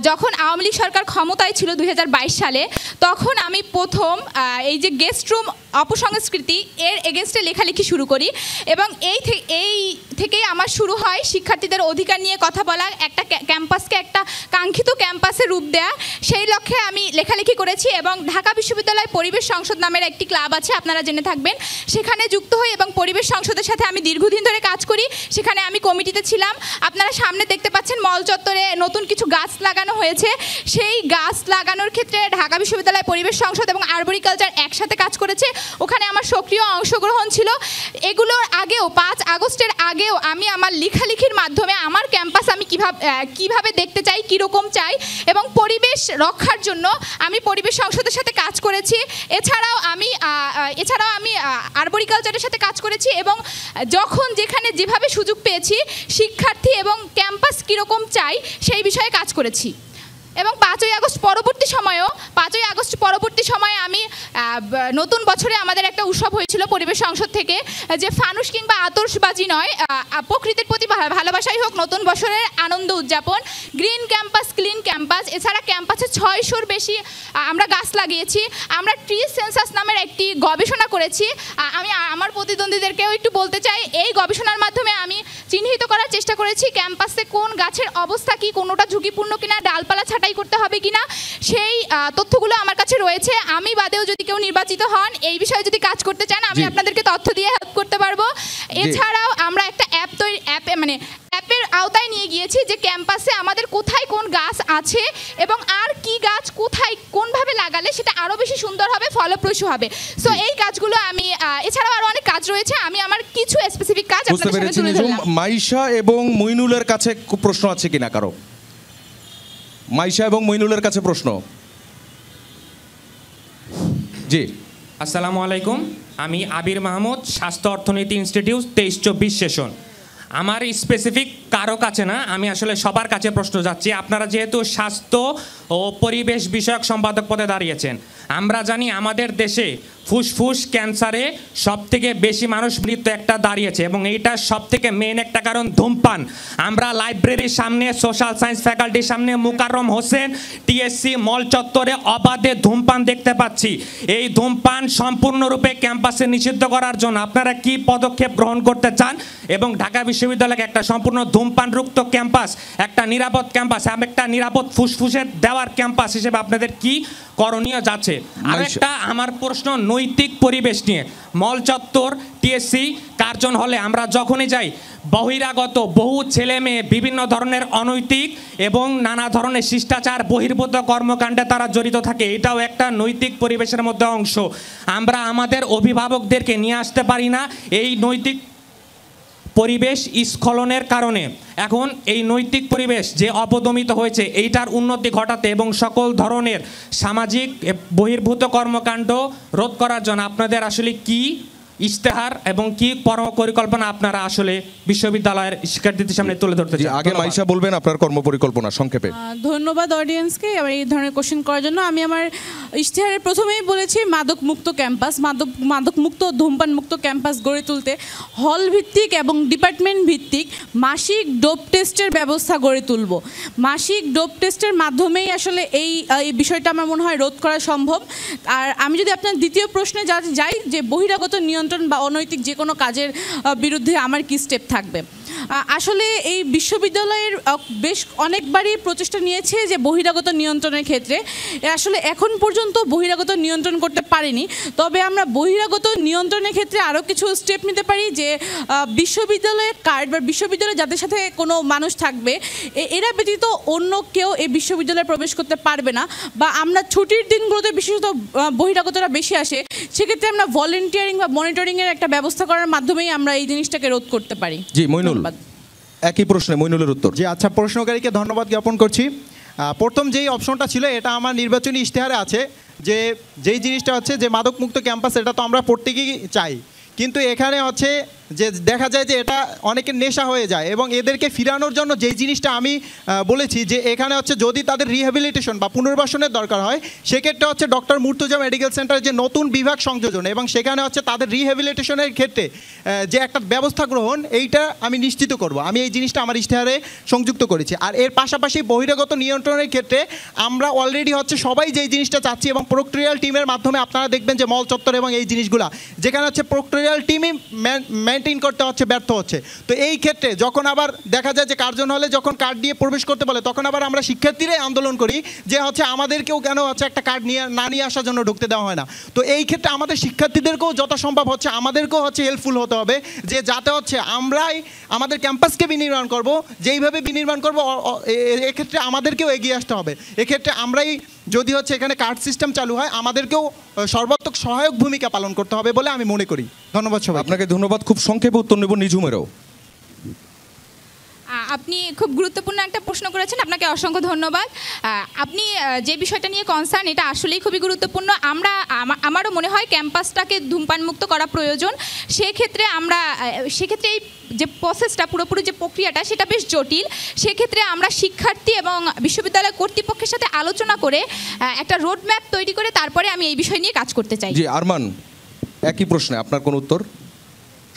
যখন আওয়ামী লীগ সরকার ক্ষমতায় ছিল 2022 সালে, তখন আমি প্রথম এই যে গেস্ট রুম অপসংস্কৃতি এর এগেনস্টে লেখালেখি শুরু করি, এবং এই থেকেই আমার শুরু হয় শিক্ষার্থীদের অধিকার নিয়ে কথা বলা, একটা ক্যাম্পাসকে একটা কাঙ্ক্ষিত ক্যাম্পাসে রূপ দেয়া। সেই লক্ষ্যে আমি লেখালেখি করেছি, এবং ঢাকা বিশ্ববিদ্যালয় পরিবেশ সংসদ নামের একটি ক্লাব আছে, আপনারা জেনে থাকবেন, সেখানে যুক্ত হই এবং পরিবেশ সংসদের সাথে আমি দীর্ঘদিন ধরে কাজ করি। সেখানে আমি কমিটিতে ছিলাম। আপনারা সামনে দেখতে পাচ্ছেন মল চত্বরে নতুন কিছু গাছ লাগানো হয়েছে। সেই গাছ লাগানোর ক্ষেত্রে ঢাকা বিশ্ববিদ্যালয় পরিবেশ সংসদ এবং আরবরিকালচার একসাথে কাজ করেছে, ওখানে আমার সক্রিয় অংশগ্রহণ ছিল। এগুলোর আগেও 5 আগস্টের আগেও আমি আমার লেখালেখির মাধ্যমে আমার ক্যাম্পাস আমি কিভাবে দেখতে চাই, কীরকম চাই, এবং পরিবেশ রক্ষার জন্য আমি পরিবেশ সংসদের সাথে কাজ করেছি। এছাড়াও আমি আরবরিকালচারের সাথে কাজ করেছি, এবং যখন যেখানে যেভাবে সুযোগ পেয়েছি শিক্ষার্থী এবং ক্যাম্পাস কীরকম চাই সেই বিষয়ে কাজ করেছি। এবং 5ই আগস্ট পরবর্তী সময়ে আমি নতুন বছরে আমাদের একটা উৎসব হয়েছিল পরিবেশ সংসদ থেকে, যে ফানুস কিংবা আতশবাজি নয়, প্রকৃতির প্রতি ভালোবাসাই হোক নতুন বছরের আনন্দ উদযাপন, গ্রিন ক্যাম্পাস, ক্লিন ক্যাম্পাস। এছাড়া ক্যাম্পাসে 600-র বেশি আমরা গাছ লাগিয়েছি। আমরা ট্রি সেন্সাস নামের একটি গবেষণা করেছি। আমি আমার প্রতিদ্বন্দ্বীদেরকেও একটু বলতে চাই, এই গবেষণার মাধ্যমে আমি চিহ্নিত করার চেষ্টা করেছি ক্যাম্পাসে কোন গাছের অবস্থা কি, কোনোটা ঝুঁকিপূর্ণ কিনা, ডালপালা ছাঁটাই করতে হবে কিনা, সেই তথ্যগুলো আমার কাছে রয়েছে। আমি বাদেও যদি কেউ নির্বাচিত হন, এই বিষয়ে যদি কাজ করতে চান, আমি আপনাদেরকে তথ্য দিয়ে হেল্প করতে পারবো। এছাড়াও আমরা একটা অ্যাপের আওতায় নিয়ে গিয়েছি, যে ক্যাম্পাসে আমাদের কোথায় কোন গাছ আছে এবং আর কি গাছ কোথায় কোনভাবে লাগালে সেটা আরও বেশি সুন্দর হবে, ফলপ্রসূ হবে। সো এই কাজগুলো আমি, এছাড়াও আরও অনেক কাজ রয়েছে, আমি আমার কিছু স্পেসিফিক কাজ আপনাদের সামনে তুলে ধরলাম। মাইশা এবং মইনুলের কাছে প্রশ্ন আছে কিনা কারো? মাইশা এবং মইনুলের কাছে প্রশ্ন। জি, আসসালামু আলাইকুম। আমি আবির মাহমুদ, স্বাস্থ্য অর্থনীতি ইনস্টিটিউট, 23-24 সেশন। আমার স্পেসিফিক কারো কাছে না, আমি আসলে সবার কাছে প্রশ্ন যাচ্ছি। আপনারা যেহেতু স্বাস্থ্য ও পরিবেশ বিষয়ক সম্পাদক পদে দাঁড়িয়েছেন, আমরা জানি আমাদের দেশে ফুসফুস ক্যান্সারে সবথেকে বেশি মানুষ মৃত্যু একটা দাঁড়িয়েছে, এবং এইটার সবথেকে মেন একটা কারণ ধূমপান। আমরা লাইব্রেরির সামনে, সোশ্যাল সায়েন্স ফ্যাকাল্টির সামনে, মুকাররম হোসেন টিএসসি মল চত্বরে অবাধে ধূমপান দেখতে পাচ্ছি। এই ধূমপান সম্পূর্ণরূপে ক্যাম্পাসে নিষিদ্ধ করার জন্য আপনারা কি পদক্ষেপ গ্রহণ করতে চান, এবং ঢাকা বিশ্ববিদ্যালয়কে একটা সম্পূর্ণ ধূমপান ধূমপানমুক্ত ক্যাম্পাস, একটা নিরাপদ ক্যাম্পাস, একটা নিরাপদ ফুসফুসের দেওয়ার ক্যাম্পাস হিসেবে আপনাদের কি করণীয় যাচ্ছে? আরেকটা আমার প্রশ্ন নৈতিক পরিবেশ নিয়ে। মল চত্বর, টিএসসি, কার্জন হলে আমরা যখনই যাই বহিরাগত বহু ছেলে মেয়ে বিভিন্ন ধরনের অনৈতিক এবং নানা ধরনের শিষ্টাচার বহির্ভূত কর্মকাণ্ডে তারা জড়িত থাকে। এটাও একটা নৈতিক পরিবেশের মধ্যে অংশ। আমরা আমাদের অভিভাবকদেরকে নিয়ে আসতে পারি না এই নৈতিক পরিবেশ স্খলনের কারণে। এখন এই নৈতিক পরিবেশ যে অপদমিত হয়েছে এইটার উন্নতি ঘটাতে এবং সকল ধরনের সামাজিক বহির্ভূত কর্মকাণ্ড রোধ করার জন্য আপনাদের আসলে কি ইশতেহার এবং কি পরিকল্পনা আপনারা আসলে বিশ্ববিদ্যালয়ের শিক্ষার্থীদের সামনে তুলে ধরতে চান? আগে মাইশা বলবেন আপনার কর্মপরিকল্পনা সংক্ষেপে। ধন্যবাদ অডিয়েন্সকে এই ধরনের কোশ্চেন করার জন্য। আমি আমার ইশতেহারে প্রথমেই বলেছি মাদক মুক্ত ক্যাম্পাস, মাদক মুক্ত ধূমপান মুক্ত ক্যাম্পাস গড়ে তুলতে হল ভিত্তিক এবং ডিপার্টমেন্ট ভিত্তিক মাসিক ডোপ টেস্টের ব্যবস্থা গড়ে তুলব। মাসিক ডোপ টেস্টের মাধ্যমেই আসলে এই বিষয়টা আমার মনে হয় রোধ করা সম্ভব। আর আমি যদি আপনার দ্বিতীয় প্রশ্নে যাই যে বহিরাগত নিয়ন্ত্রণ বা অনৈতিক যে কোনো কাজের বিরুদ্ধে আমার কি স্টেপ থাকবে, আসলে এই বিশ্ববিদ্যালয়ের বেশ অনেকবারই প্রচেষ্টা নিয়েছে যে বহিরাগত নিয়ন্ত্রণের ক্ষেত্রে। আসলে এখন পর্যন্ত বহিরাগত নিয়ন্ত্রণ করতে পারিনি। তবে আমরা বহিরাগত নিয়ন্ত্রণের ক্ষেত্রে আরও কিছু স্টেপ নিতে পারি, যে বিশ্ববিদ্যালয়ের কার্ড বা বিশ্ববিদ্যালয়ে যাদের সাথে কোনো মানুষ থাকবে এরা ব্যতীত অন্য কেউ এই বিশ্ববিদ্যালয়ে প্রবেশ করতে পারবে না। বা আমরা ছুটির দিনগুলোতে বিশেষত বহিরাগতরা বেশি আসে, সেক্ষেত্রে আমরা ভলেন্টিয়ারিং বা মনিটরিংয়ের একটা ব্যবস্থা করার মাধ্যমেই আমরা এই জিনিসটাকে রোধ করতে পারি। জি মইনুল, একই প্রশ্নে মইনুলের উত্তর। জি আচ্ছা, প্রশ্নকারীকে ধন্যবাদ জ্ঞাপন করছি। প্রথম যেই অপশনটা ছিল এটা আমার নির্বাচনী ইশতেহারে আছে, যে যেই জিনিসটা হচ্ছে যে মাদকমুক্ত ক্যাম্পাস, এটা তো আমরা প্রত্যেকেই চাই, কিন্তু এখানে হচ্ছে যে দেখা যায় যে এটা অনেকের নেশা হয়ে যায় এবং এদেরকে ফিরানোর জন্য যেই জিনিসটা আমি বলেছি যে এখানে হচ্ছে যদি তাদের রিহ্যাবিলিটেশন বা পুনর্বাসনের দরকার হয়, সেক্ষেত্রে হচ্ছে ডক্টর মুর্তজা মেডিকেল সেন্টার যে নতুন বিভাগ সংযোজন এবং সেখানে হচ্ছে তাদের রিহ্যাবিলিটেশনের ক্ষেত্রে যে একটা ব্যবস্থা গ্রহণ, এইটা আমি নিশ্চিত করব। আমি এই জিনিসটা আমার ইশতেহারে সংযুক্ত করেছি। আর এর পাশাপাশি বহিরাগত নিয়ন্ত্রণের ক্ষেত্রে আমরা অলরেডি হচ্ছে সবাই যেই জিনিসটা চাচ্ছি এবং প্রক্টোরিয়াল টিমের মাধ্যমে আপনারা দেখবেন যে মল চত্বর এবং এই জিনিসগুলা যেখানে হচ্ছে প্রক্টোরিয়াল টিমই মেনটেন করতে হচ্ছে ব্যর্থ হচ্ছে। তো এই ক্ষেত্রে যখন আবার দেখা যায় যে কার্জন হলে যখন কার্ড দিয়ে প্রবেশ করতে বলে, তখন আবার আমরা শিক্ষার্থীরাই আন্দোলন করি যে হচ্ছে আমাদেরকেও কেন হচ্ছে একটা কার্ড নিয়ে আসার জন্য ঢুকতে দেওয়া হয় না। তো এই ক্ষেত্রে আমাদের শিক্ষার্থীদেরকেও যথাসম্ভব হচ্ছে আমাদেরকেও হচ্ছে হেল্পফুল হতে হবে, যে যাতে হচ্ছে আমরাই আমাদের ক্যাম্পাসকে বিনির্মাণ করব, যেইভাবে বিনির্মাণ করব এক্ষেত্রে আমাদেরকেও এগিয়ে আসতে হবে। এক্ষেত্রে আমরাই যদি হচ্ছে এখানে কার্ড সিস্টেম চালু হয়, আমাদেরকেও সর্বাত্মক সহায়ক ভূমিকা পালন করতে হবে বলে আমি মনে করি। ধন্যবাদ সবাই। আপনাকে ধন্যবাদ। খুব সংক্ষেপে উত্তর নেব নিজুমেরও। আপনি খুব গুরুত্বপূর্ণ একটা প্রশ্ন করেছেন, আপনাকে অসংখ্য ধন্যবাদ। আপনি যে বিষয়টা নিয়ে কনসার্ন, এটা আসলেই খুবই গুরুত্বপূর্ণ। আমারও মনে হয় ক্যাম্পাসটাকে ধূমপানমুক্ত করা প্রয়োজন। সেক্ষেত্রে এই যে প্রসেসটা, পুরোপুরি যে প্রক্রিয়াটা, সেটা বেশ জটিল। সেক্ষেত্রে আমরা শিক্ষার্থী এবং বিশ্ববিদ্যালয় কর্তৃপক্ষের সাথে আলোচনা করে একটা রোডম্যাপ তৈরি করে তারপরে আমি এই বিষয় নিয়ে কাজ করতে চাই। জি আরমান, একই প্রশ্নে আপনার কোন উত্তর?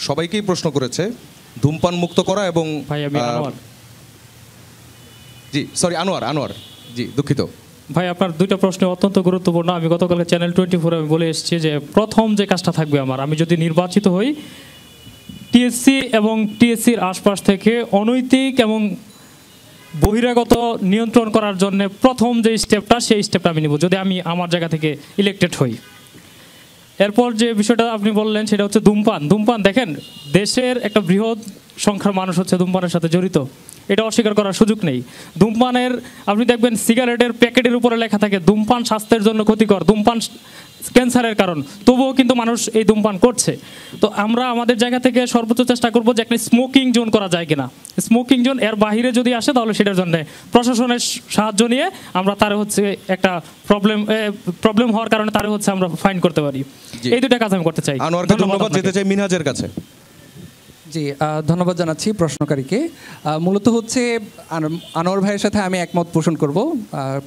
সবাইকেই প্রশ্ন করেছে ধূমপান মুক্ত করা এবং জি সরি আনোয়ার জি দুঃখিত ভাই, আপনার দুইটা প্রশ্ন অত্যন্ত গুরুত্বপূর্ণ। আমি গতকালকে চ্যানেল 24 আমি বলে এসেছি যে প্রথম যে কাজটা থাকবে আমি যদি নির্বাচিত হই, টিএসসি এবং টিএসসির আশপাশ থেকে অনৈতিক এবং বহিরাগত নিয়ন্ত্রণ করার জন্য প্রথম যে স্টেপটা, সেই স্টেপটা আমি নিব যদি আমি আমার জায়গা থেকে ইলেক্টেড হই। এরপর যে বিষয়টা আপনি বললেন সেটা হচ্ছে ধূমপান। দেখেন, দেশের একটা বৃহৎ সংখ্যার মানুষ হচ্ছে ধূমপানের সাথে জড়িত, এটা অস্বীকার করার সুযোগ নেই। ধূমপানের আপনি দেখবেন সিগারেটের প্যাকেটের উপরে লেখা থাকে ধূমপান স্বাস্থ্যের জন্য ক্ষতিকর, ধূমপান ক্যান্সারের কারণ, তবুও কিন্তু মানুষ এই ধূমপান করছে। তো আমরা আমাদের জায়গা থেকে সর্বোচ্চ চেষ্টা করবো যে একটা স্মোকিং জোন করা যায় কিনা। স্মোকিং জোন এর বাহিরে যদি আসে তাহলে সেটার জন্য প্রশাসনের সাহায্য নিয়ে আমরা তার হচ্ছে একটা প্রবলেম হওয়ার কারণে তার হচ্ছে আমরা ফাইন করতে পারি। এই দুটা কাজ আমি করতে চাই। আনোয়ারকে ধন্যবাদ। যেতে চাই মিনহাজের কাছে। জি ধন্যবাদ জানাচ্ছি প্রশ্নকারীকে। মূলত হচ্ছে আনোয়ার ভাইয়ের সাথে আমি একমত পোষণ করব।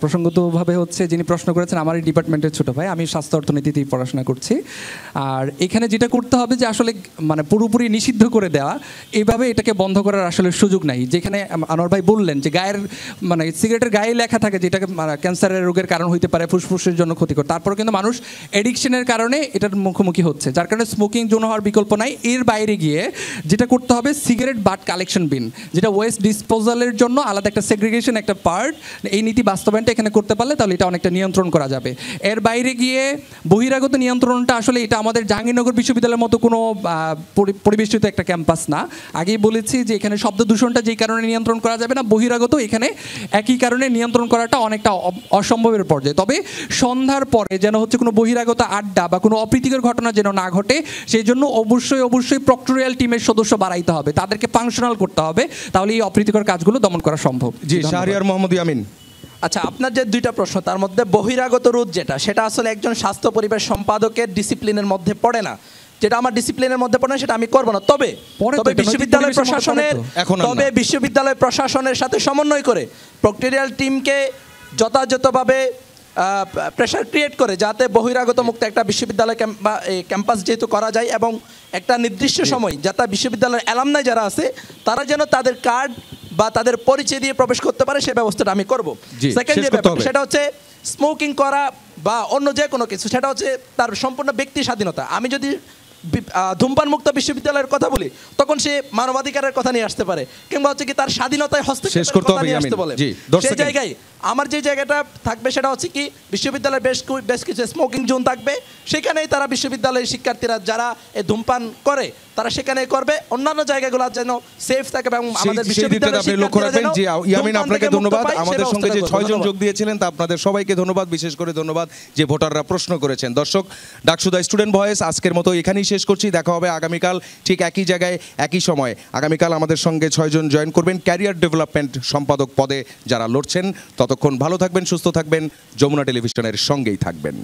প্রসঙ্গতভাবে হচ্ছে যিনি প্রশ্ন করেছেন আমারই ডিপার্টমেন্টের ছোট ভাই, আমি স্বাস্থ্য অর্থনীতিতেই পড়াশোনা করছি। আর এখানে যেটা করতে হবে যে আসলে মানে পুরোপুরি নিষিদ্ধ করে দেওয়া, এইভাবে এটাকে বন্ধ করার আসলে সুযোগ নাই। যেখানে আনোয়ার ভাই বললেন যে গায়ের মানে সিগারেটের গায়ে লেখা থাকে যেটাকে ক্যান্সারের রোগের কারণ হইতে পারে, ফুসফুসের জন্য ক্ষতিকর, তারপরে কিন্তু মানুষ এডিকশনের কারণে এটার মুখোমুখি হচ্ছে, যার কারণে স্মোকিং জোন হওয়ার বিকল্প নাই। এর বাইরে গিয়ে যেটা করতে হবে সিগারেট বাট কালেকশন বিন, যেটা ওয়েস্ট ডিসপোজালের জন্য আলাদা একটা সেগ্রিগেশন একটা পার্ট, এই নীতি বাস্তবায়নটা এখানে করতে পারলে তাহলে এটা অনেকটা নিয়ন্ত্রণ করা যাবে। এর বাইরে গিয়ে বহিরাগত নিয়ন্ত্রণটা আসলে এটা আমাদের জাহাঙ্গীরনগর বিশ্ববিদ্যালয়ের মতো কোনো পরিবেষ্টিত একটা ক্যাম্পাস না। আগেই বলেছি যে এখানে শব্দ দূষণটা যেই কারণে নিয়ন্ত্রণ করা যাবে না, বহিরাগত এখানে একই কারণে নিয়ন্ত্রণ করাটা অনেকটা অসম্ভবের পর্যায়ে। তবে সন্ধ্যার পরে যেন হচ্ছে কোনো বহিরাগত আড্ডা বা কোনো অপ্রীতিকর ঘটনা যেন না ঘটে, সেই জন্য অবশ্যই প্রক্টোরিয়াল টিমের সদস্য বাড়াইতে হবে, তাদেরকে ফাংশনাল করতে হবে, তাহলে এই অপ্রীতিকর কাজগুলো দমন করা সম্ভব। জি, শাহরিয়ার মোহাম্মদ ইয়ামিন। আচ্ছা, আপনার যে দুইটা প্রশ্ন, তার মধ্যে বহিরাগত রোধ সেটা আসলে একজন স্বাস্থ্য পরিবেশ সম্পাদকের ডিসিপ্লিনের মধ্যে পড়ে না, যেটা আমার ডিসিপ্লিনের মধ্যে পড়ে না সেটা আমি করব না। তবে বিশ্ববিদ্যালয় প্রশাসনের সাথে সমন্বয় করে প্রক্টোরিয়াল টিমকে যথাযথভাবে প্রেশার ক্রিয়েট করে যাতে বহিরাগত মুক্ত একটা বিশ্ববিদ্যালয় ক্যাম্পাস যেহেতু করা যায়, এবং একটা নির্দিষ্ট সময় যাতে বিশ্ববিদ্যালয়ের অ্যালামনাই যারা আছে তারা যেন তাদের কার্ড বা তাদের পরিচয় দিয়ে প্রবেশ করতে পারে, সেই ব্যবস্থাটা আমি করব। সেকেন্ড যে ব্যাপার সেটা হচ্ছে স্মোকিং করা বা অন্য যে কোনো কিছু, সেটা হচ্ছে তার সম্পূর্ণ ব্যক্তি স্বাধীনতা। আমি যদি ধূমপান মুক্ত বিশ্ববিদ্যালয়ের কথা বলি তখন সে মানবাধিকারের কথা নিয়ে আসতে পারে, কিংবা হচ্ছে কি তার স্বাধীনতায় হস্তক্ষেপের কথা নিয়ে আসতে বলে। সেই জায়গায় আমার যে জায়গাটা থাকবে সেটা হচ্ছে কি বিশ্ববিদ্যালয়ে বেশ কিছু স্মোকিং জোন থাকবে, সেখানেই তারা বিশ্ববিদ্যালয়ের শিক্ষার্থীরা যারা এই ধূমপান করে তারা সেখানেই করবে, অন্যান্য জায়গাগুলো যেন সেফ থাকে এবং আমাদের বিশ্ববিদ্যালয়ে আপনি লক্ষ্য রাখবেন। জি ইয়ামিন, আপনাকে ধন্যবাদ। আমাদের সঙ্গে যে 6 জন যোগ দিয়েছিলেন তা আপনাদের সবাইকে ধন্যবাদ, বিশেষ করে ধন্যবাদ যে ভোটাররা প্রশ্ন করেছেন। দর্শক, ডাকসু দ্য স্টুডেন্ট ভয়েস আজকের মতো এখানেই শেষ করছি। দেখা হবে আগামীকাল ঠিক একই জায়গায় একই সময়ে। আগামীকাল আমাদের সঙ্গে 6 জন জয়েন করবেন ক্যারিয়ার ডেভেলপমেন্ট সম্পাদক পদে যারা লড়ছেন। ততক্ষণ ভালো থাকবেন, সুস্থ থাকবেন, যমুনা টেলিভিশনের সঙ্গেই থাকবেন।